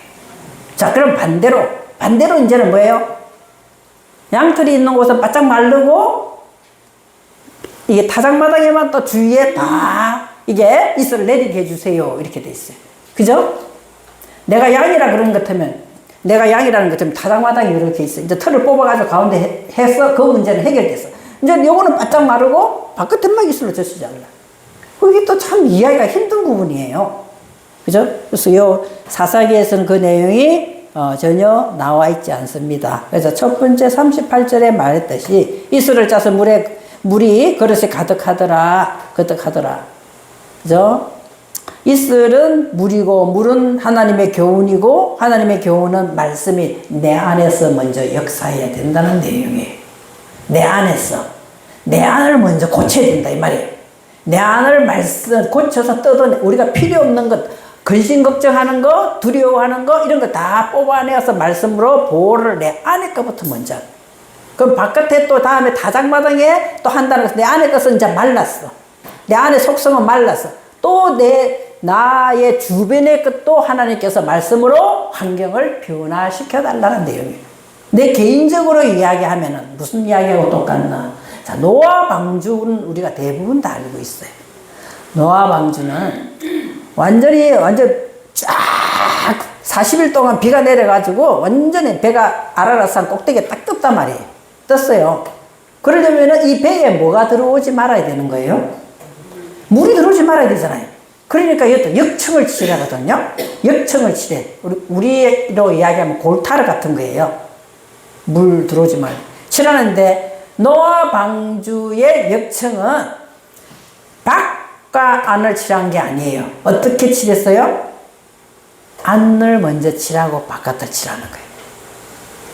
자, 그럼 반대로 이제는 뭐예요? 양털이 있는 곳은 바짝 마르고 이게 다장마당에만 또 주위에 다 이게 이슬을 내리게 해주세요. 이렇게 돼 있어요. 그죠? 내가 양이라 그런 것 같으면, 내가 양이라는 것 같으면 다장마당이 이렇게 있어. 이제 털을 뽑아가지고 가운데 해서 그 문제는 해결됐어. 이제 요거는 바짝 마르고 바깥에만 이슬로 젖히지 않나. 그게 또 참 이해하기가 힘든 부분이에요. 그죠? 그래서 요 사사기에서는 그 내용이 전혀 나와 있지 않습니다. 그래서 첫 번째 38절에 말했듯이 이슬을 짜서 물이 그릇에 가득하더라. 그죠? 이슬은 물이고 물은 하나님의 교훈이고 하나님의 교훈은 말씀이 내 안에서 먼저 역사해야 된다는 내용이에요. 내 안에서 내 안을 먼저 고쳐야 된다 이 말이에요. 내 안을 고쳐서 뜯어내 우리가 필요 없는 것 근심 걱정하는 거 두려워하는 거 이런 거 다 뽑아내어서 말씀으로 보호를 내 안에 거부터 먼저 그럼 바깥에 또 다음에 다장마당에 또 한다는 것은 내 안에 것은 이제 말랐어. 내 안에 속성은 말랐어. 또 나의 주변의 것도 하나님께서 말씀으로 환경을 변화시켜 달라는 내용이에요. 내 개인적으로 이야기하면은 무슨 이야기하고 똑같나? 자, 노아 방주는 우리가 대부분 다 알고 있어요. 노아 방주는 완전 쫙 40일 동안 비가 내려가지고 완전히 배가 아라라산 꼭대기에 딱 떴단 말이에요. 떴어요. 그러려면 이 배에 뭐가 들어오지 말아야 되는 거예요? 물이 들어오지 말아야 되잖아요. 그러니까 이것도 역청을 치라거든요. 역청을 치래. 우리로 이야기하면 골타르 같은 거예요. 물 들어오지 말고. 치라는데 노아 방주의 역청은 밖과 안을 칠한 게 아니에요. 어떻게 칠했어요? 안을 먼저 칠하고 바깥을 칠하는 거예요.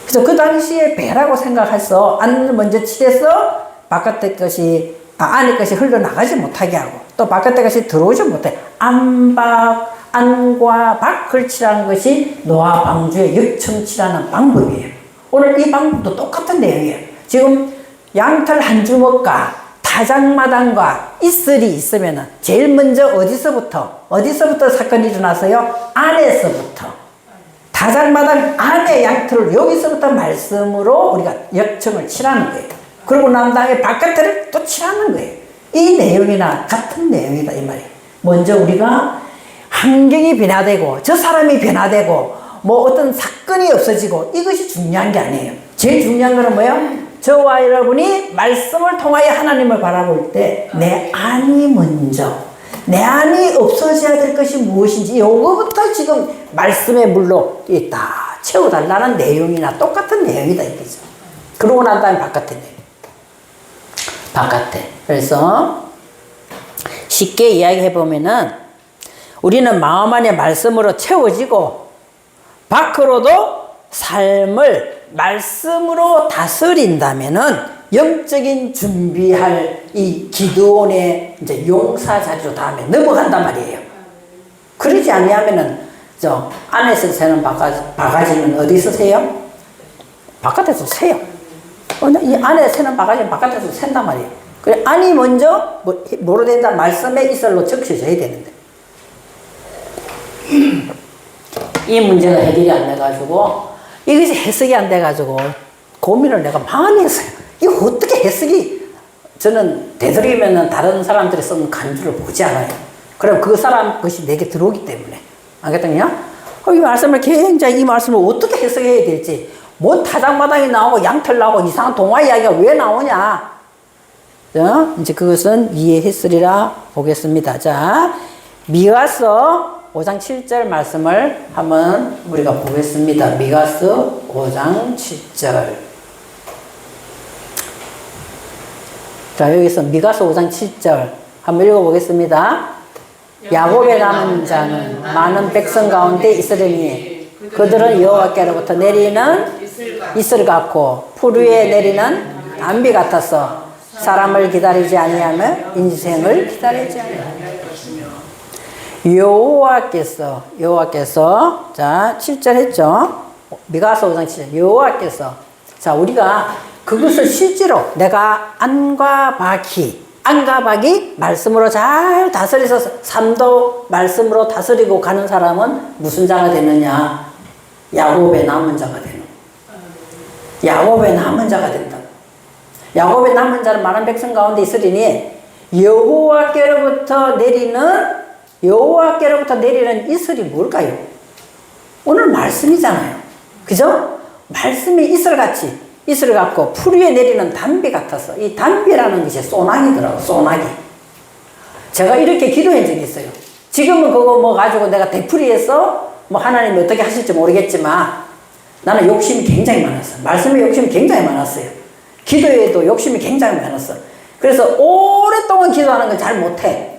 그래서 그 당시에 배라고 생각해서 안을 먼저 칠해서 바깥의 것이 안의 것이 흘러나가지 못하게 하고 또 바깥의 것이 들어오지 못해 안박 안과 밖을 칠하는 것이 노화 방주의 역청칠하는 방법이에요. 오늘 이 방법도 똑같은 내용이에요. 지금 양털 한 주먹과 타작마당과 이슬이 있으면은 제일 먼저 어디서부터 사건이 일어나서요? 안에서부터. 타작마당 안에 양털을 여기서부터 말씀으로 우리가 역청을 칠하는 거예요. 그러고 난 다음에 바깥을 또 칠하는 거예요. 이 내용이나 같은 내용이다 이 말이에요. 먼저 우리가 환경이 변화되고 저 사람이 변화되고 뭐 어떤 사건이 없어지고 이것이 중요한 게 아니에요. 제일 중요한 거는 뭐예요? 저와 여러분이 말씀을 통하여 하나님을 바라볼 때 내 안이 먼저, 내 안이 없어져야 될 것이 무엇인지 요거부터 지금 말씀의 물로 다 채워달라는 내용이나 똑같은 내용이다 이거죠. 그러고 난 다음에 바깥에 내용. 바깥에. 그래서 쉽게 이야기해보면은 우리는 마음 안에 말씀으로 채워지고 밖으로도 삶을 말씀으로 다스린다면은 영적인 준비할 이 기드온의 이제 용사 자리로 다음에 넘어간단 말이에요. 그러지 아니하면은 저 안에서 새는 바가지는 어디서 새요? 바깥에서 새요. 이 안에 새는 바가지는 바깥에서 샌단 말이에요. 그래 안이 먼저 뭐로 된다? 말씀의 이슬로 적셔져야 되는데 이 문제가 해결이 안 돼가지고 이것이 해석이 안 돼가지고 고민을 내가 많이 했어요. 이거 어떻게 해석이 저는 되도록이면 다른 사람들이 쓴 간주를 보지 않아요. 그럼 그 사람 것이 내게 들어오기 때문에 알겠더냐? 이 말씀을 굉장히 이 말씀을 어떻게 해석해야 될지 뭔 타작마당이 나오고 양털 나오고 이상한 동화 이야기가 왜 나오냐? 이제 그것은 이해했으리라 보겠습니다. 자, 미가서 5장 7절 말씀을 한번 우리가 보겠습니다. 미가서 5장 7절. 자, 여기서 미가서 5장 7절 한번 읽어보겠습니다. 야곱의 남은 자는 많은 백성 가운데 있으려니 그들은 여호와께로부터 내리는 이슬 같고 풀 위에 내리는 단비 같아서 사람을 기다리지 아니하며 인생을 기다리지 아니하며 여호와께서 자 7절 했죠. 미가서 5장 7절 여호와께서 자 우리가 그것을 실제로 내가 안과 박이 말씀으로 잘 다스려서 삶도 말씀으로 다스리고 가는 사람은 무슨 자가 되느냐? 야곱의 남은 자가 되는. 야곱의 남은 자가 된다. 야곱의 남은 자는 많은 백성 가운데 있으리니 여호와께로부터 내리는 이슬이 뭘까요? 오늘 말씀이잖아요. 그죠? 말씀이 이슬 같고 풀 위에 내리는 단비 같아서 이 단비라는 것이 소나기더라고. 소나기. 제가 이렇게 기도한 적이 있어요. 지금은 그거 뭐 가지고 내가 되풀이해서 뭐 하나님이 어떻게 하실지 모르겠지만 나는 욕심이 굉장히 많았어요. 말씀에 욕심이 굉장히 많았어요. 기도에도 욕심이 굉장히 많았어. 그래서 오랫동안 기도하는 건 잘 못해.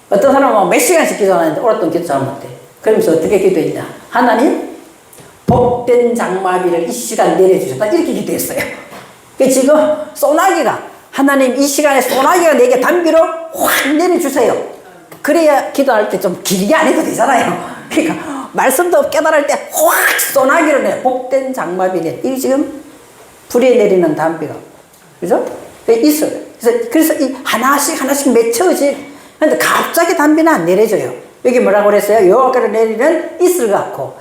어떤 사람은 몇 시간씩 기도하는데 오랫동안 기도 잘 못해. 그러면서 어떻게 기도했냐? 하나님 복된 장마비를 이 시간 내려주셨다 이렇게 기도했어요. 지금 소나기가 하나님 이 시간에 소나기가 내게 단비로 확 내려주세요. 그래야 기도할 때 좀 길게 안 해도 되잖아요. 그러니까 말씀도 깨달을 때 확 소나기로 내 복된 장마비를 이게 지금 불에 내리는 단비가 그죠? 있어요. 그래서 이 하나씩 맺혀지. 근데 갑자기 단비는 안 내려져요. 여기 뭐라고 그랬어요? 여호와께로 내리는 이슬 같고.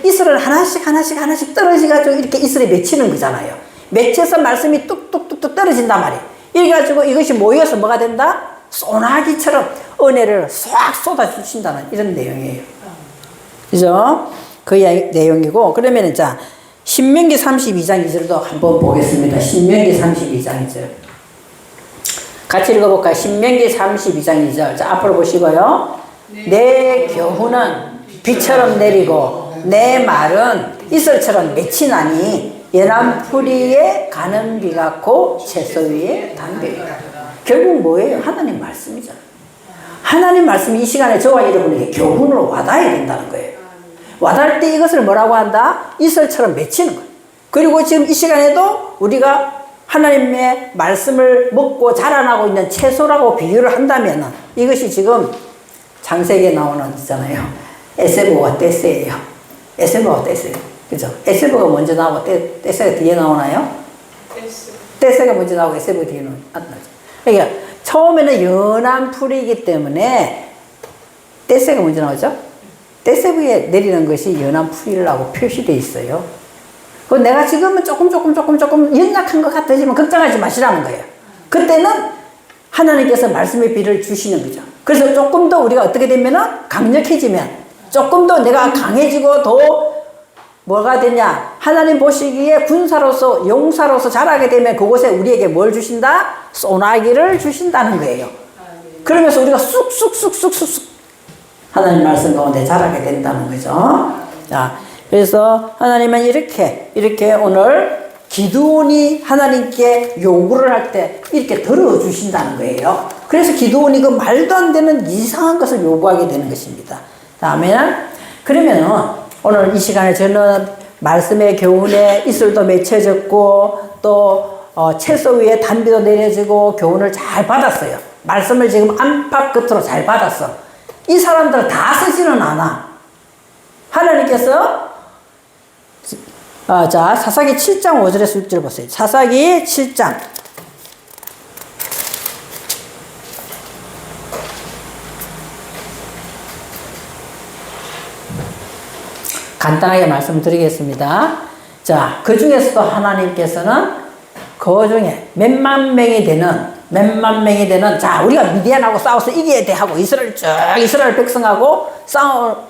이슬은 하나씩 떨어져가지고 이렇게 이슬이 맺히는 거잖아요. 맺혀서 말씀이 뚝뚝뚝뚝 떨어진단 말이에요. 이래가지고 이것이 모여서 뭐가 된다? 소나기처럼 은혜를 싹 쏟아주신다는 이런 내용이에요. 그죠? 그 내용이고. 그러면 자, 신명기 32장 2절도 한번 보겠습니다. 신명기 32장 2절. 같이 읽어볼까요? 신명기 32장 2절. 자, 앞으로 보시고요. 내 교훈은 비처럼 내리고 내 말은 이슬처럼 맺히나니 연한 풀 위에 가는 비 같고 채소 위에 단비 같다. 결국 뭐예요? 하나님 말씀이잖아요. 하나님 말씀이 이 시간에 저와 여러분에게 교훈으로 와닿아야 된다는 거예요. 와닿을 때 이것을 뭐라고 한다? 이슬처럼 맺히는 거예요. 그리고 지금 이 시간에도 우리가 하나님의 말씀을 먹고 자라나고 있는 채소라고 비유를 한다면 이것이 지금 창세기에 나오는 있잖아요. 에세보가 떼세예요. 에세보가 떼세요. 그죠? 에세보가 먼저 나오고 떼세가 뒤에 나오나요? 떼세가 먼저 나오고 에세보가 뒤에 나오죠. 그러니까 처음에는 연한 풀이기 때문에 떼세가 먼저 나오죠? 떼세 위에 내리는 것이 연한 풀이라고 표시되어 있어요. 그 내가 지금은 조금 연약한 것 같아지만 걱정하지 마시라는 거예요. 그때는 하나님께서 말씀의 비를 주시는 거죠. 그래서 조금 더 우리가 어떻게 되면은 강력해지면 조금 더 내가 강해지고 더 뭐가 되냐, 하나님 보시기에 군사로서 용사로서 자라게 되면 그곳에 우리에게 뭘 주신다? 소나기를 주신다는 거예요. 그러면서 우리가 쑥쑥 하나님 말씀 가운데 자라게 된다는 거죠. 자, 그래서 하나님은 이렇게 오늘 기드온이 하나님께 요구를 할 때 이렇게 들어주신다는 거예요. 그래서 기드온이 그 말도 안 되는 이상한 것을 요구하게 되는 것입니다. 다음에는 그러면은 오늘 이 시간에 저는 말씀의 교훈에 이슬도 맺혀졌고 또 채소 위에 단비도 내려지고 교훈을 잘 받았어요. 말씀을 지금 안팎 끝으로 잘 받았어. 이 사람들은 다 쓰지는 않아. 하나님께서 자, 사사기 7장 5절에서 6절 보세요. 사사기 7장. 간단하게 말씀드리겠습니다. 자, 그 중에서도 하나님께서는 그 중에 몇만 명이 되는, 자, 우리가 미디안하고 싸워서 이겨야 돼 하고 이스라엘 백성하고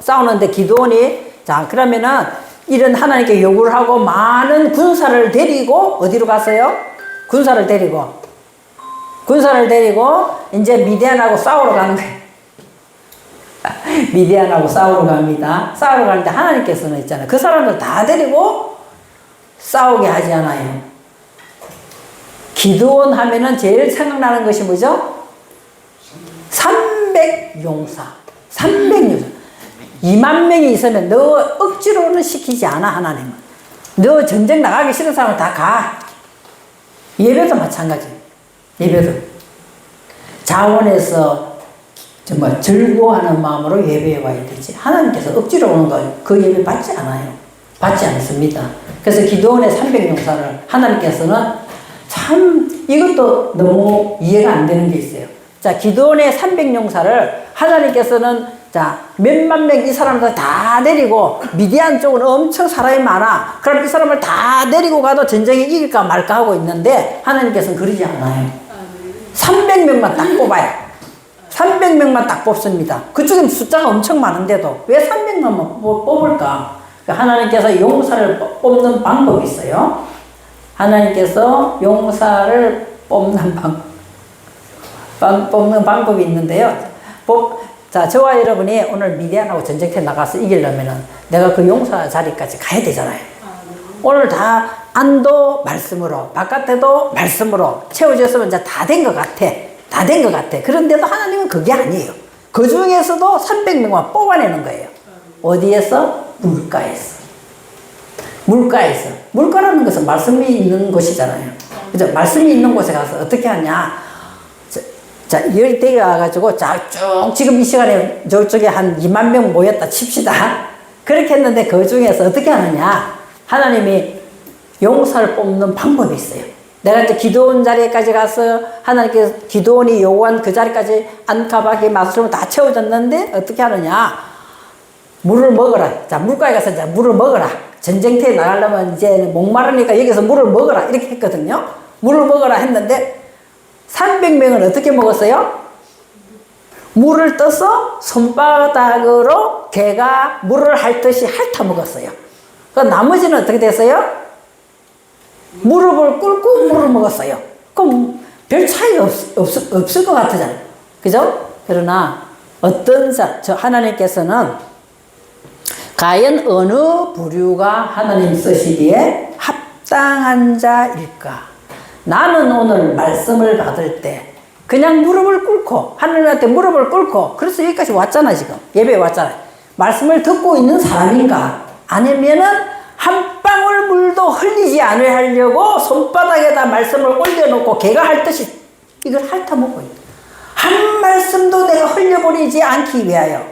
싸우는데 기드온이, 자, 그러면은 이런 하나님께 요구를 하고 많은 군사를 데리고 어디로 갔어요? 군사를 데리고 이제 미디안하고 싸우러 가는 거예요. 미디안하고 싸우러 갑니다. 싸우러 가는데 하나님께서는 있잖아요. 그 사람들 다 데리고 싸우게 하지 않아요. 기드온 하면은 제일 생각나는 것이 뭐죠? 300용사. 2만 명이 있으면 너 억지로는 시키지 않아, 하나님은. 너 전쟁 나가기 싫은 사람은 다 가. 예배도 마찬가지. 예배도. 자원해서 정말 즐거워하는 마음으로 예배에 와야 되지. 하나님께서 억지로 오는 거, 그 예배 받지 않아요. 받지 않습니다. 그래서 기드온의 300용사를 하나님께서는 참 이것도 너무 이해가 안 되는 게 있어요. 자, 기드온의 300용사를 하나님께서는 자, 몇만 명 이 사람들 다 데리고 미디안 쪽은 엄청 사람이 많아. 그럼 이 사람을 다 데리고 가도 전쟁에 이길까 말까 하고 있는데 하나님께서는 그러지 않아요. 300명만 딱 뽑아요. 300명만 딱 뽑습니다. 그쪽엔 숫자가 엄청 많은데도 왜 300명만 뽑을까? 하나님께서 용사를 뽑는 방법이 있어요. 하나님께서 용사를 뽑는 방법이 있는데요. 자, 저와 여러분이 오늘 미디안하고 전쟁터에 나가서 이기려면은 내가 그 용사 자리까지 가야 되잖아요. 오늘 다 안도 말씀으로, 바깥에도 말씀으로 채워졌으면 이제 다 된 것 같아. 그런데도 하나님은 그게 아니에요. 그 중에서도 300명만 뽑아내는 거예요. 어디에서? 물가에서. 물가라는 것은 말씀이 있는 곳이잖아요. 그죠? 말씀이 있는 곳에 가서 어떻게 하냐. 자, 열대에 와가지고, 자, 쭉, 지금 이 시간에 저쪽에 한 2만 명 모였다 칩시다. 그렇게 했는데 그 중에서 어떻게 하느냐. 하나님이 용사를 뽑는 방법이 있어요. 내가 이제 기드온 자리까지 가서 하나님께서 기드온이 요구한 그 자리까지 안가박이 마술로 다 채워졌는데 어떻게 하느냐. 물을 먹어라. 자, 물가에 가서 이제 물을 먹어라. 전쟁터에 나가려면 이제 목마르니까 여기서 물을 먹어라. 이렇게 했거든요. 물을 먹어라 했는데 300명은 어떻게 먹었어요? 물을 떠서 손바닥으로 개가 물을 핥듯이 핥아 먹었어요. 그 나머지는 어떻게 됐어요? 무릎을 꿇고 물을 먹었어요. 그럼 별 차이가 없을 것 같잖아요. 그죠? 그러나 저 하나님께서는 과연 어느 부류가 하나님 쓰시기에 합당한 자일까? 나는 오늘 말씀을 받을 때 그냥 무릎을 꿇고 하나님한테 무릎을 꿇고 그래서 여기까지 왔잖아. 지금 예배에 왔잖아. 말씀을 듣고 있는 사람인가? 아니면은 한 방울 물도 흘리지 않으려고 손바닥에다 말씀을 올려놓고 개가 핥듯이 이걸 핥아먹고 있다. 한 말씀도 내가 흘려버리지 않기 위하여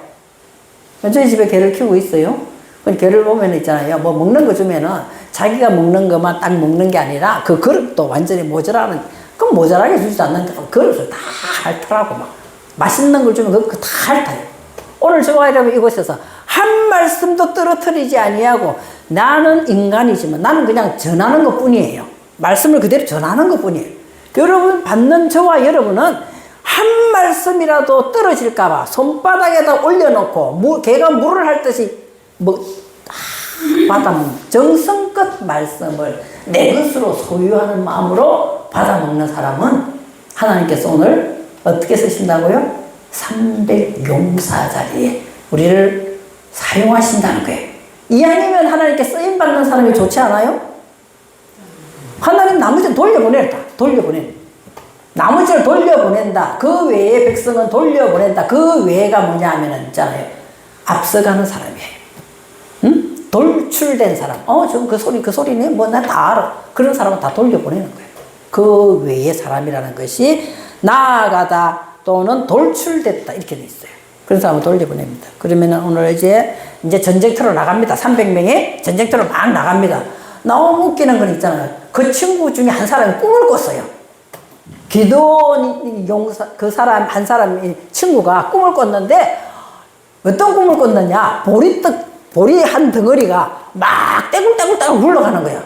저희 집에 개를 키우고 있어요. 그 개를 보면 있잖아요. 뭐 먹는 거 주면은 자기가 먹는 것만 딱 먹는 게 아니라 그 그릇도 완전히 모자라는, 그럼 모자라게 주지도 않는데 그릇을 다 핥더라고. 막 맛있는 걸 주면 그거 다 핥아요. 오늘 저와 여러분 이곳에서 한 말씀도 떨어뜨리지 아니하고, 나는 인간이지만 나는 그냥 전하는 것 뿐이에요. 말씀을 그대로 전하는 것 뿐이에요. 여러분 받는 저와 여러분은 한 말씀이라도 떨어질까봐 손바닥에다 올려놓고 개가 물을 핥듯이 받아먹는, 정성껏 말씀을 내 것으로 소유하는 마음으로 받아먹는 사람은 하나님께서 오늘 어떻게 쓰신다고요? 300용사 자리에 우리를 사용하신다는 거예요. 이 아니면 하나님께 쓰임받는 사람이 좋지 않아요? 하나님 나머지는 돌려보낸다. 나머지를 돌려보낸다. 그 외에 백성은 돌려보낸다. 그 외가 뭐냐 하면은 있잖아요. 앞서가는 사람이에요. 응? 돌출된 사람. 지금 그 소리네? 뭐 나 다 알아. 그런 사람은 다 돌려보내는 거예요. 그 외의 사람이라는 것이 나아가다 또는 돌출됐다. 이렇게 돼 있어요. 그런 사람을 돌려보냅니다. 그러면은 오늘 이제 전쟁터로 나갑니다. 300명이 전쟁터로 막 나갑니다. 너무 웃기는 건 있잖아요. 그 친구 중에 한 사람이 꿈을 꿨어요. 기도원 용사, 그 사람, 한 사람, 친구가 꿈을 꿨는데, 어떤 꿈을 꿨느냐? 보리 한 덩어리가 막 떼굴떼굴 굴러가는 거야.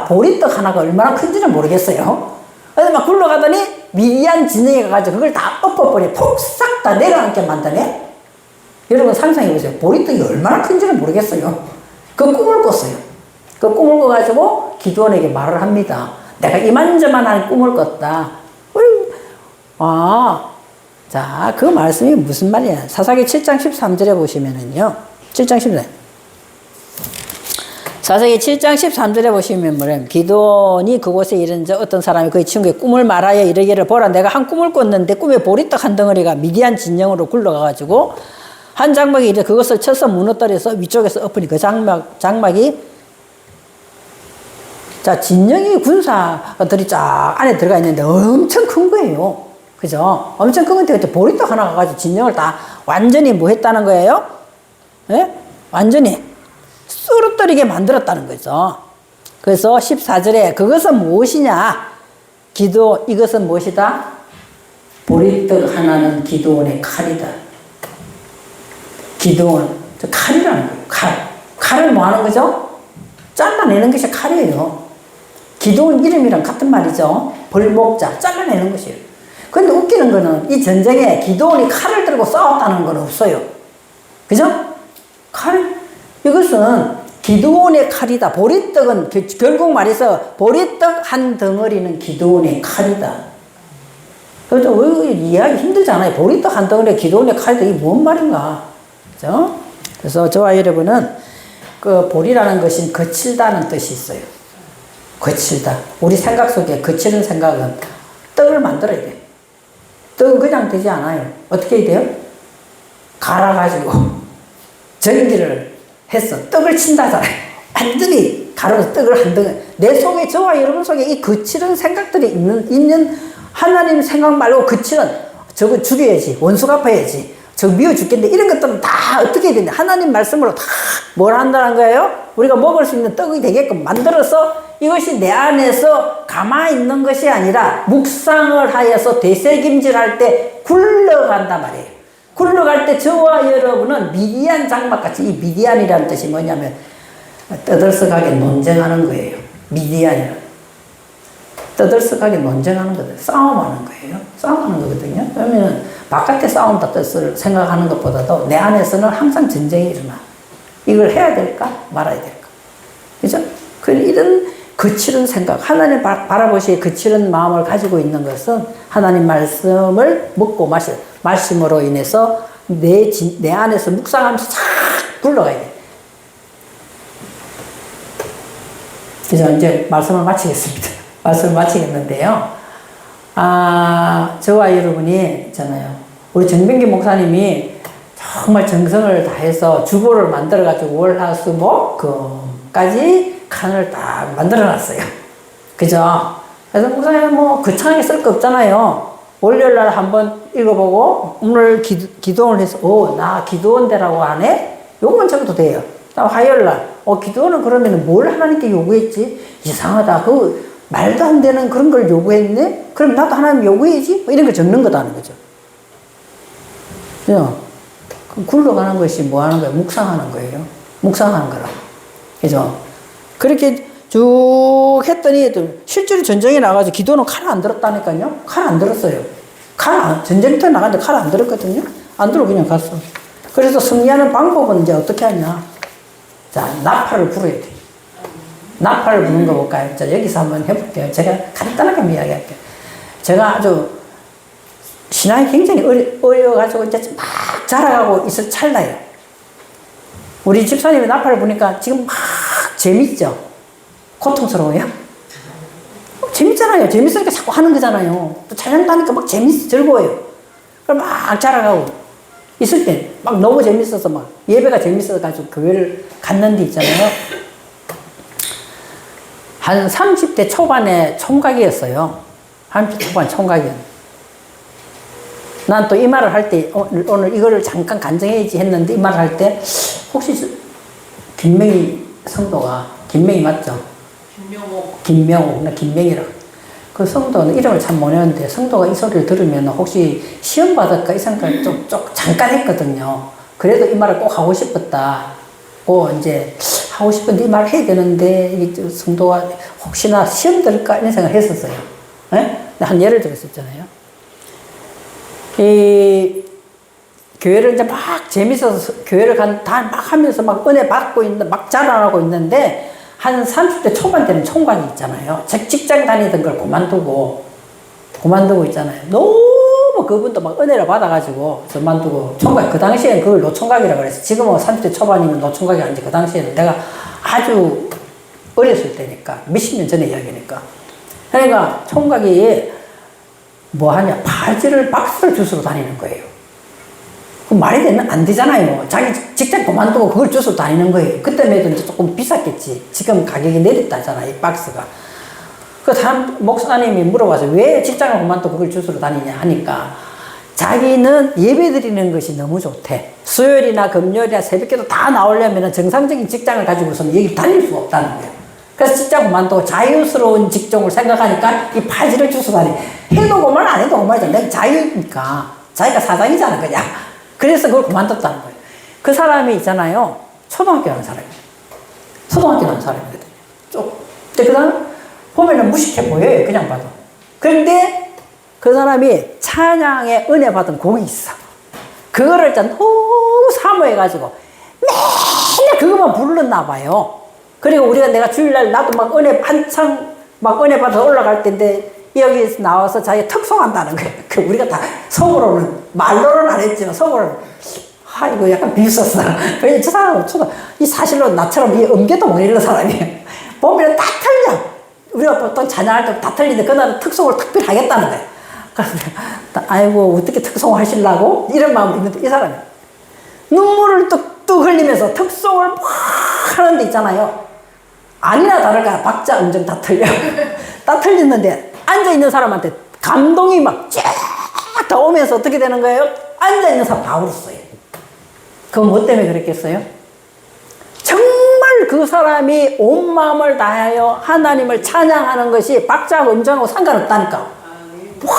보리떡 하나가 얼마나 큰지는 모르겠어요. 그래서 막 굴러가더니 미디안 진영에 가가지고 그걸 다 엎어버려. 폭 싹 다 내려앉게 만드네? 여러분 상상해보세요. 보리떡이 얼마나 큰지는 모르겠어요. 그 꿈을 꿨어요. 그 꿈을 꿔가지고 기도원에게 말을 합니다. 내가 이만저만한 꿈을 꿨다. 자, 그 말씀이 무슨 말이야? 사사기 7장 13절에 보시면은요. 7장 13절. 사사기 7장 13절에 보시면 뭐냐면, 기도원이 그곳에 이른저 어떤 사람이 그의 친구의 꿈을 말하여 이르기를, 보라, 내가 한 꿈을 꿨는데 꿈에 보리떡 한 덩어리가 미디안 진영으로 굴러가가지고 한 장막이 이래 그것을 쳐서 무너뜨려서 위쪽에서 엎으니 그 장막이, 자, 진영이 군사들이 쫙 안에 들어가 있는데 엄청 큰 거예요. 그죠? 엄청 큰 건데 보리떡 하나 가가지고 진영을 다 완전히 뭐 했다는 거예요? 예? 완전히 쓰러뜨리게 만들었다는 거죠. 그래서 14절에 그것은 무엇이냐? 이것은 무엇이다? 보리떡 하나는 기도원의 칼이다. 기도원, 저 칼이라는 거예요. 칼을 뭐 하는 거죠? 잘라내는 것이 칼이에요. 기도원 이름이랑 같은 말이죠. 벌목자, 잘라내는 것이에요. 근데 웃기는 거는 이 전쟁에 기도원이 칼을 들고 싸웠다는 건 없어요. 그죠? 이것은 기도원의 칼이다. 보리떡은, 결국 말해서 보리떡 한 덩어리는 기도원의 칼이다. 그래서 이해하기 힘들잖아요. 보리떡 한 덩어리에 기도원의 칼이다. 이게 뭔 말인가? 그죠? 그래서 저와 여러분은 그 보리라는 것은 거칠다는 뜻이 있어요. 거칠다. 우리 생각 속에 거치는 생각은 떡을 만들어야 돼요. 떡은 그냥 되지 않아요. 어떻게 해야 돼요? 갈아가지고 전기를 해서 떡을 친다잖아요. 완전히 갈아서 떡을 한 덩어리. 내 속에, 저와 여러분 속에 이 거칠은 생각들이 있는 하나님 생각 말고 거칠은 저거 죽여야지, 원수 갚아야지, 저 미워 죽겠는데, 이런 것들은 다 어떻게 해야 되냐? 하나님 말씀으로 다 뭘 한다는 거예요? 우리가 먹을 수 있는 떡이 되게끔 만들어서 이것이 내 안에서 가만히 있는 것이 아니라 묵상을 하여서 되새김질할 때 굴러간단 말이에요. 굴러갈 때 저와 여러분은 미디안 장막같이, 이 미디안이라는 뜻이 뭐냐면 떠들썩하게 논쟁하는 거예요. 미디안이란. 떠들썩하게 논쟁하는 거예요. 싸움하는 거예요. 싸움하는 거거든요. 그러면 바깥에 싸움다 뜻을 생각하는 것보다도 내 안에서는 항상 전쟁이 일어나. 이걸 해야 될까? 말아야 될까? 그죠? 이런 거칠은 생각, 하나님 바라보시기에 거칠은 마음을 가지고 있는 것은 하나님 말씀을 먹고 말씀으로 인해서 내 안에서 묵상하면서 싹 굴러가야 돼. 그래서 이제 말씀을 마치겠습니다. 말씀을 마치겠는데요. 저와 여러분이 있잖아요. 우리 정병기 목사님이 정말 정성을 다해서 주보를 만들어가지고 월화수목금까지 칸을 딱 만들어놨어요. 그죠? 그래서 목사님 거창하게 쓸 거 없잖아요. 월요일날 한번 읽어보고 오늘 기도원을 해서 나 기도원대라고 하네? 요건 적어도 돼요. 다음 화요일날 기도원은 그러면 뭘 하나님께 요구했지? 이상하다. 그 말도 안 되는 그런 걸 요구했네? 그럼 나도 하나님 요구해야지? 뭐 이런 걸 적는 거다는 거죠. 그죠? 굴러가는 것이 뭐 하는 거예요? 묵상하는 거예요. 묵상하는 거라고. 그죠? 그렇게 쭉 했더니 실제로 전쟁에 나가서 기도는 칼 안 들었다니까요. 칼 안 들었어요. 전쟁터에 나갔는데 칼 안 들었거든요. 안 들어 그냥 갔어. 그래서 승리하는 방법은 이제 어떻게 하냐. 자, 나팔을 불어야 돼. 나팔을 부는 거 볼까요? 자, 여기서 한번 해볼게요. 제가 간단하게 이야기할게요. 제가 아주 신앙이 굉장히 어려워가지고 이제 막 자라가고 있을 찰나예요. 우리 집사님이 나팔을 부니까 지금 막 재밌죠? 고통스러워요? 재밌잖아요. 재밌으니까 자꾸 하는 거잖아요. 또 찬양하니까 막 즐거워요. 그럼 막 자라가고 있을 때 막 너무 재밌어서 막 예배가 재밌어가지고 교회를 갔는데 있잖아요. 한 30대 초반에 총각이었어요. 30대 초반 총각이었는데. 난 또 이 말을 할 때, 오늘 이거를 잠깐 간증해야지 했는데, 이 말을 할 때, 혹시 김명희 성도가, 김명희 맞죠? 김명호, 나 김명희라고. 그 성도는 이름을 참 못 외웠는데, 성도가 이 소리를 들으면 혹시 시험 받을까 이 생각을 좀 잠깐 했거든요. 그래도 이 말을 꼭 하고 싶었다. 이제 하고 싶은데 이 말을 해야 되는데, 이 성도가 혹시나 시험 들을까 이런 생각을 했었어요. 네? 한 예를 들었었잖아요. 이 교회를 이제 막 재밌어서 교회를 다 막 하면서 막 은혜 받고 있는 막 자랑하고 있는데 한 30대 초반 때는 총각이 있잖아요. 직장 다니던 걸 그만두고 있잖아요. 너무 그분도 막 은혜를 받아가지고 그만두고 총각 그 당시에는 그걸 노총각이라고 그랬어. 지금은 30대 초반이면 노총각이 아니지. 그 당시에는 내가 아주 어렸을 때니까 몇십 년 전의 이야기니까. 그러니까 총각이 뭐 하냐, 바지를 박스를 주스로 다니는 거예요. 그 말이 안 되잖아요. 자기 직장 그만두고 그걸 주스로 다니는 거예요. 그때만 해도 이제 조금 비쌌겠지. 지금 가격이 내렸다잖아, 이 박스가. 그 다음 목사님이 물어봐서 왜 직장을 그만두고 그걸 주스로 다니냐 하니까 자기는 예배 드리는 것이 너무 좋대. 수요일이나 금요일이나 새벽기도 다 나오려면 정상적인 직장을 가지고서는 여기 다닐 수가 없다는 거예요. 그래서 직장 그만두고 자유스러운 직종을 생각하니까 이 바지를 주워 다니. 해도 그만 안 해도 그만이잖아. 내가 자유니까. 자기가 사장이잖아, 그냥. 그래서 그걸 그만뒀다는 거예요. 그 사람이 있잖아요. 초등학교 가는 사람이에요. 초등학교 가는 사람이거든요. 근데 그 사람 보면은 무식해 보여요, 그냥 봐도. 그런데 그 사람이 찬양에 은혜 받은 곡이 있어. 그거를 일단 너무 사모해가지고 맨날 그것만 부르나 봐요. 그리고 내가 주일날 나도 막 은혜 한창 막 은혜 받아서 올라갈 텐데 여기서 나와서 자기가 특송한다는 거예요. 우리가 다 속으로는, 말로는 안 했지만 속으로는, 이거 약간 비웃었어. 왜냐면 저 사람은 이 사실로 나처럼 이 엄개도 못 읽는 사람이에요. 보면 다 틀려. 우리가 보통 찬양할 때 다 틀리는데 그날은 특송을 특별히 하겠다는 거예요. 그래서 아이고, 어떻게 특송을 하시려고? 이런 마음이 있는데 이 사람이 눈물을 뚝뚝 흘리면서 특송을 막 하는데 있잖아요. 아니나 다를까 박자 음정 다 틀려. 다 틀리는데 앉아있는 사람한테 감동이 막 쫙 다 오면서 어떻게 되는 거예요? 앉아있는 사람 다 울었어요. 그건 뭐 때문에 그랬겠어요? 정말 그 사람이 온 마음을 다하여 하나님을 찬양하는 것이 박자 음정하고 상관없다니까. 와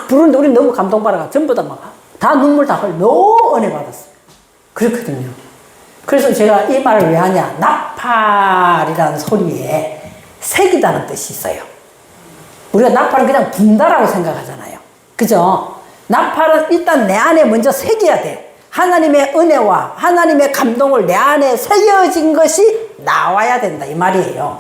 부르는데 우리 너무 감동받아가 전부 다 눈물 다 흘려. 너무 은혜 받았어요. 그렇거든요. 그래서 제가 이 말을 왜 하냐. 나팔이라는 소리에 색이라는 뜻이 있어요. 우리가 나팔은 그냥 분다라고 생각하잖아요. 그죠? 나팔은 일단 내 안에 먼저 새겨야 돼. 하나님의 은혜와 하나님의 감동을 내 안에 새겨진 것이 나와야 된다. 이 말이에요.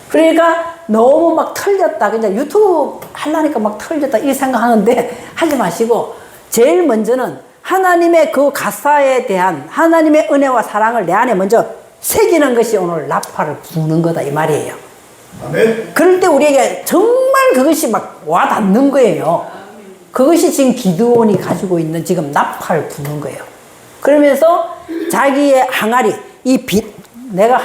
그러니까 너무 막 틀렸다. 그냥 유튜브 하려니까 막 틀렸다. 이 생각하는데 하지 마시고 제일 먼저는 하나님의 그 가사에 대한 하나님의 은혜와 사랑을 내 안에 먼저 새기는 것이 오늘 나팔을 부는 거다. 이 말이에요. 아멘. 그럴 때 우리에게 정말 그것이 막 와닿는 거예요. 그것이 지금 기드온이 가지고 있는 지금 나팔을 부는 거예요. 그러면서 자기의 항아리, 내가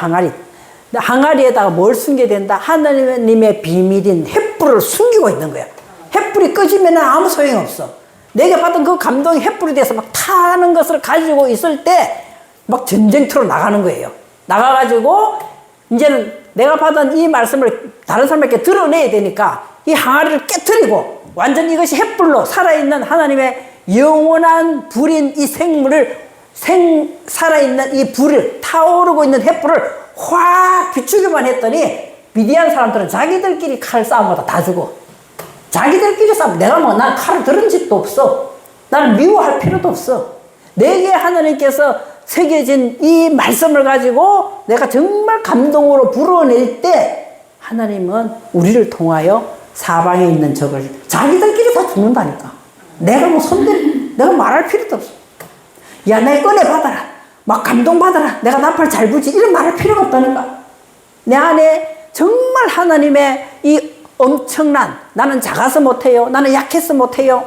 항아리에다가 뭘 숨겨야 된다? 하나님의 비밀인 횃불을 숨기고 있는 거야. 횃불이 꺼지면 아무 소용이 없어. 내가 받은 그 감동이 횃불이 돼서 막 타는 것을 가지고 있을 때 막 전쟁터로 나가는 거예요. 나가가지고 이제는 내가 받은 이 말씀을 다른 사람에게 드러내야 되니까 이 항아리를 깨트리고 완전 이것이 횃불로 살아있는 하나님의 영원한 불인 이 생물을 살아있는 이 불을 타오르고 있는 횃불을 확 비추기만 했더니 미디안 사람들은 자기들끼리 칼 싸움마다 다 죽어. 자기들끼리 싸움. 내가 뭐 난 칼을 들은 집도 없어. 나는 미워할 필요도 없어. 내게 하나님께서 새겨진 이 말씀을 가지고 내가 정말 감동으로 불어낼 때 하나님은 우리를 통하여 사방에 있는 적을 자기들끼리 다 죽는다니까. 내가 뭐 내가 말할 필요도 없어. 야, 내 은혜 받아라. 막 감동 받아라. 내가 나팔 잘 불지. 이런 말할 필요가 없다니까. 내 안에 정말 하나님의 이 엄청난, 나는 작아서 못해요. 나는 약해서 못해요.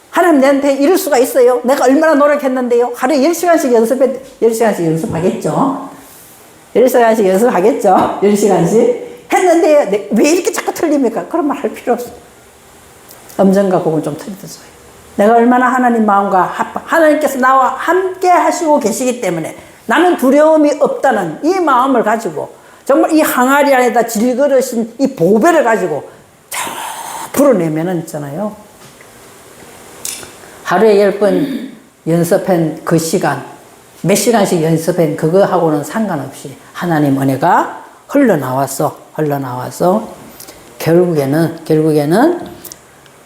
하나님 내한테 이럴 수가 있어요. 내가 얼마나 노력했는데요. 하루에 10시간씩 10시간씩 연습하겠죠. 10시간씩 연습하겠죠. 10시간씩. 했는데 왜 이렇게 자꾸 틀립니까? 그런 말 할 필요 없어. 음정과 곡은 좀 틀리듯어요. 내가 얼마나 하나님 마음과 하나님께서 나와 함께 하시고 계시기 때문에 나는 두려움이 없다는 이 마음을 가지고 정말 이 항아리 안에다 질그릇인 이 보배를 가지고 저 불어내면은 있잖아요. 하루에 10번 연습한 그 시간, 몇 시간씩 연습한 그거하고는 상관없이 하나님 은혜가 흘러나와서 결국에는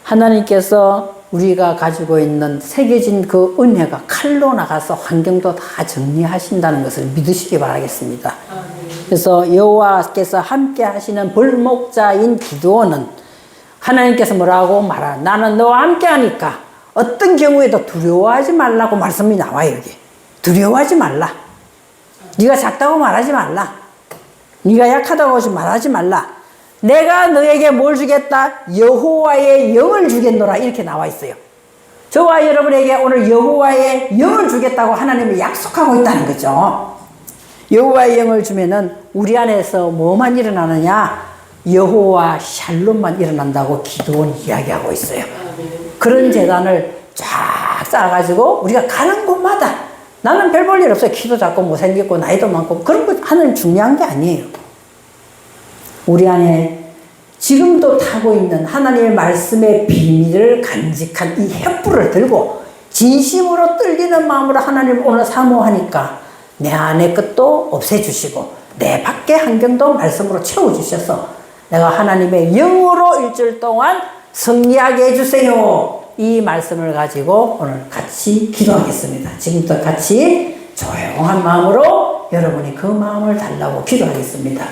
하나님께서 우리가 가지고 있는 새겨진 그 은혜가 칼로 나가서 환경도 다 정리하신다는 것을 믿으시기 바라겠습니다. 그래서 여호와께서 함께 하시는 벌목자인 기드온은 하나님께서 뭐라고 말하나? 나는 너와 함께 하니까 어떤 경우에도 두려워하지 말라고 말씀이 나와요. 여기 두려워하지 말라. 네가 작다고 말하지 말라. 네가 약하다고 말하지 말라. 내가 너에게 뭘 주겠다? 여호와의 영을 주겠노라. 이렇게 나와 있어요. 저와 여러분에게 오늘 여호와의 영을 주겠다고 하나님이 약속하고 있다는 거죠. 여호와의 영을 주면은 우리 안에서 뭐만 일어나느냐? 여호와 샬롬만 일어난다고 기도원이 이야기하고 있어요. 그런 재단을 쫙 쌓아가지고 우리가 가는 곳마다 나는 별 볼 일 없어요. 키도 작고 못생겼고 나이도 많고 그런 거 하는 중요한 게 아니에요. 우리 안에 지금도 타고 있는 하나님의 말씀의 비밀을 간직한 이 횃불을 들고 진심으로 떨리는 마음으로 하나님을 오늘 사모하니까 내 안의 것도 없애주시고 내 밖의 환경도 말씀으로 채워주셔서 내가 하나님의 영으로 일주일 동안 승리하게 해주세요. 이 말씀을 가지고 오늘 같이 기도하겠습니다. 지금부터 같이 조용한 마음으로 여러분이 그 마음을 달라고 기도하겠습니다.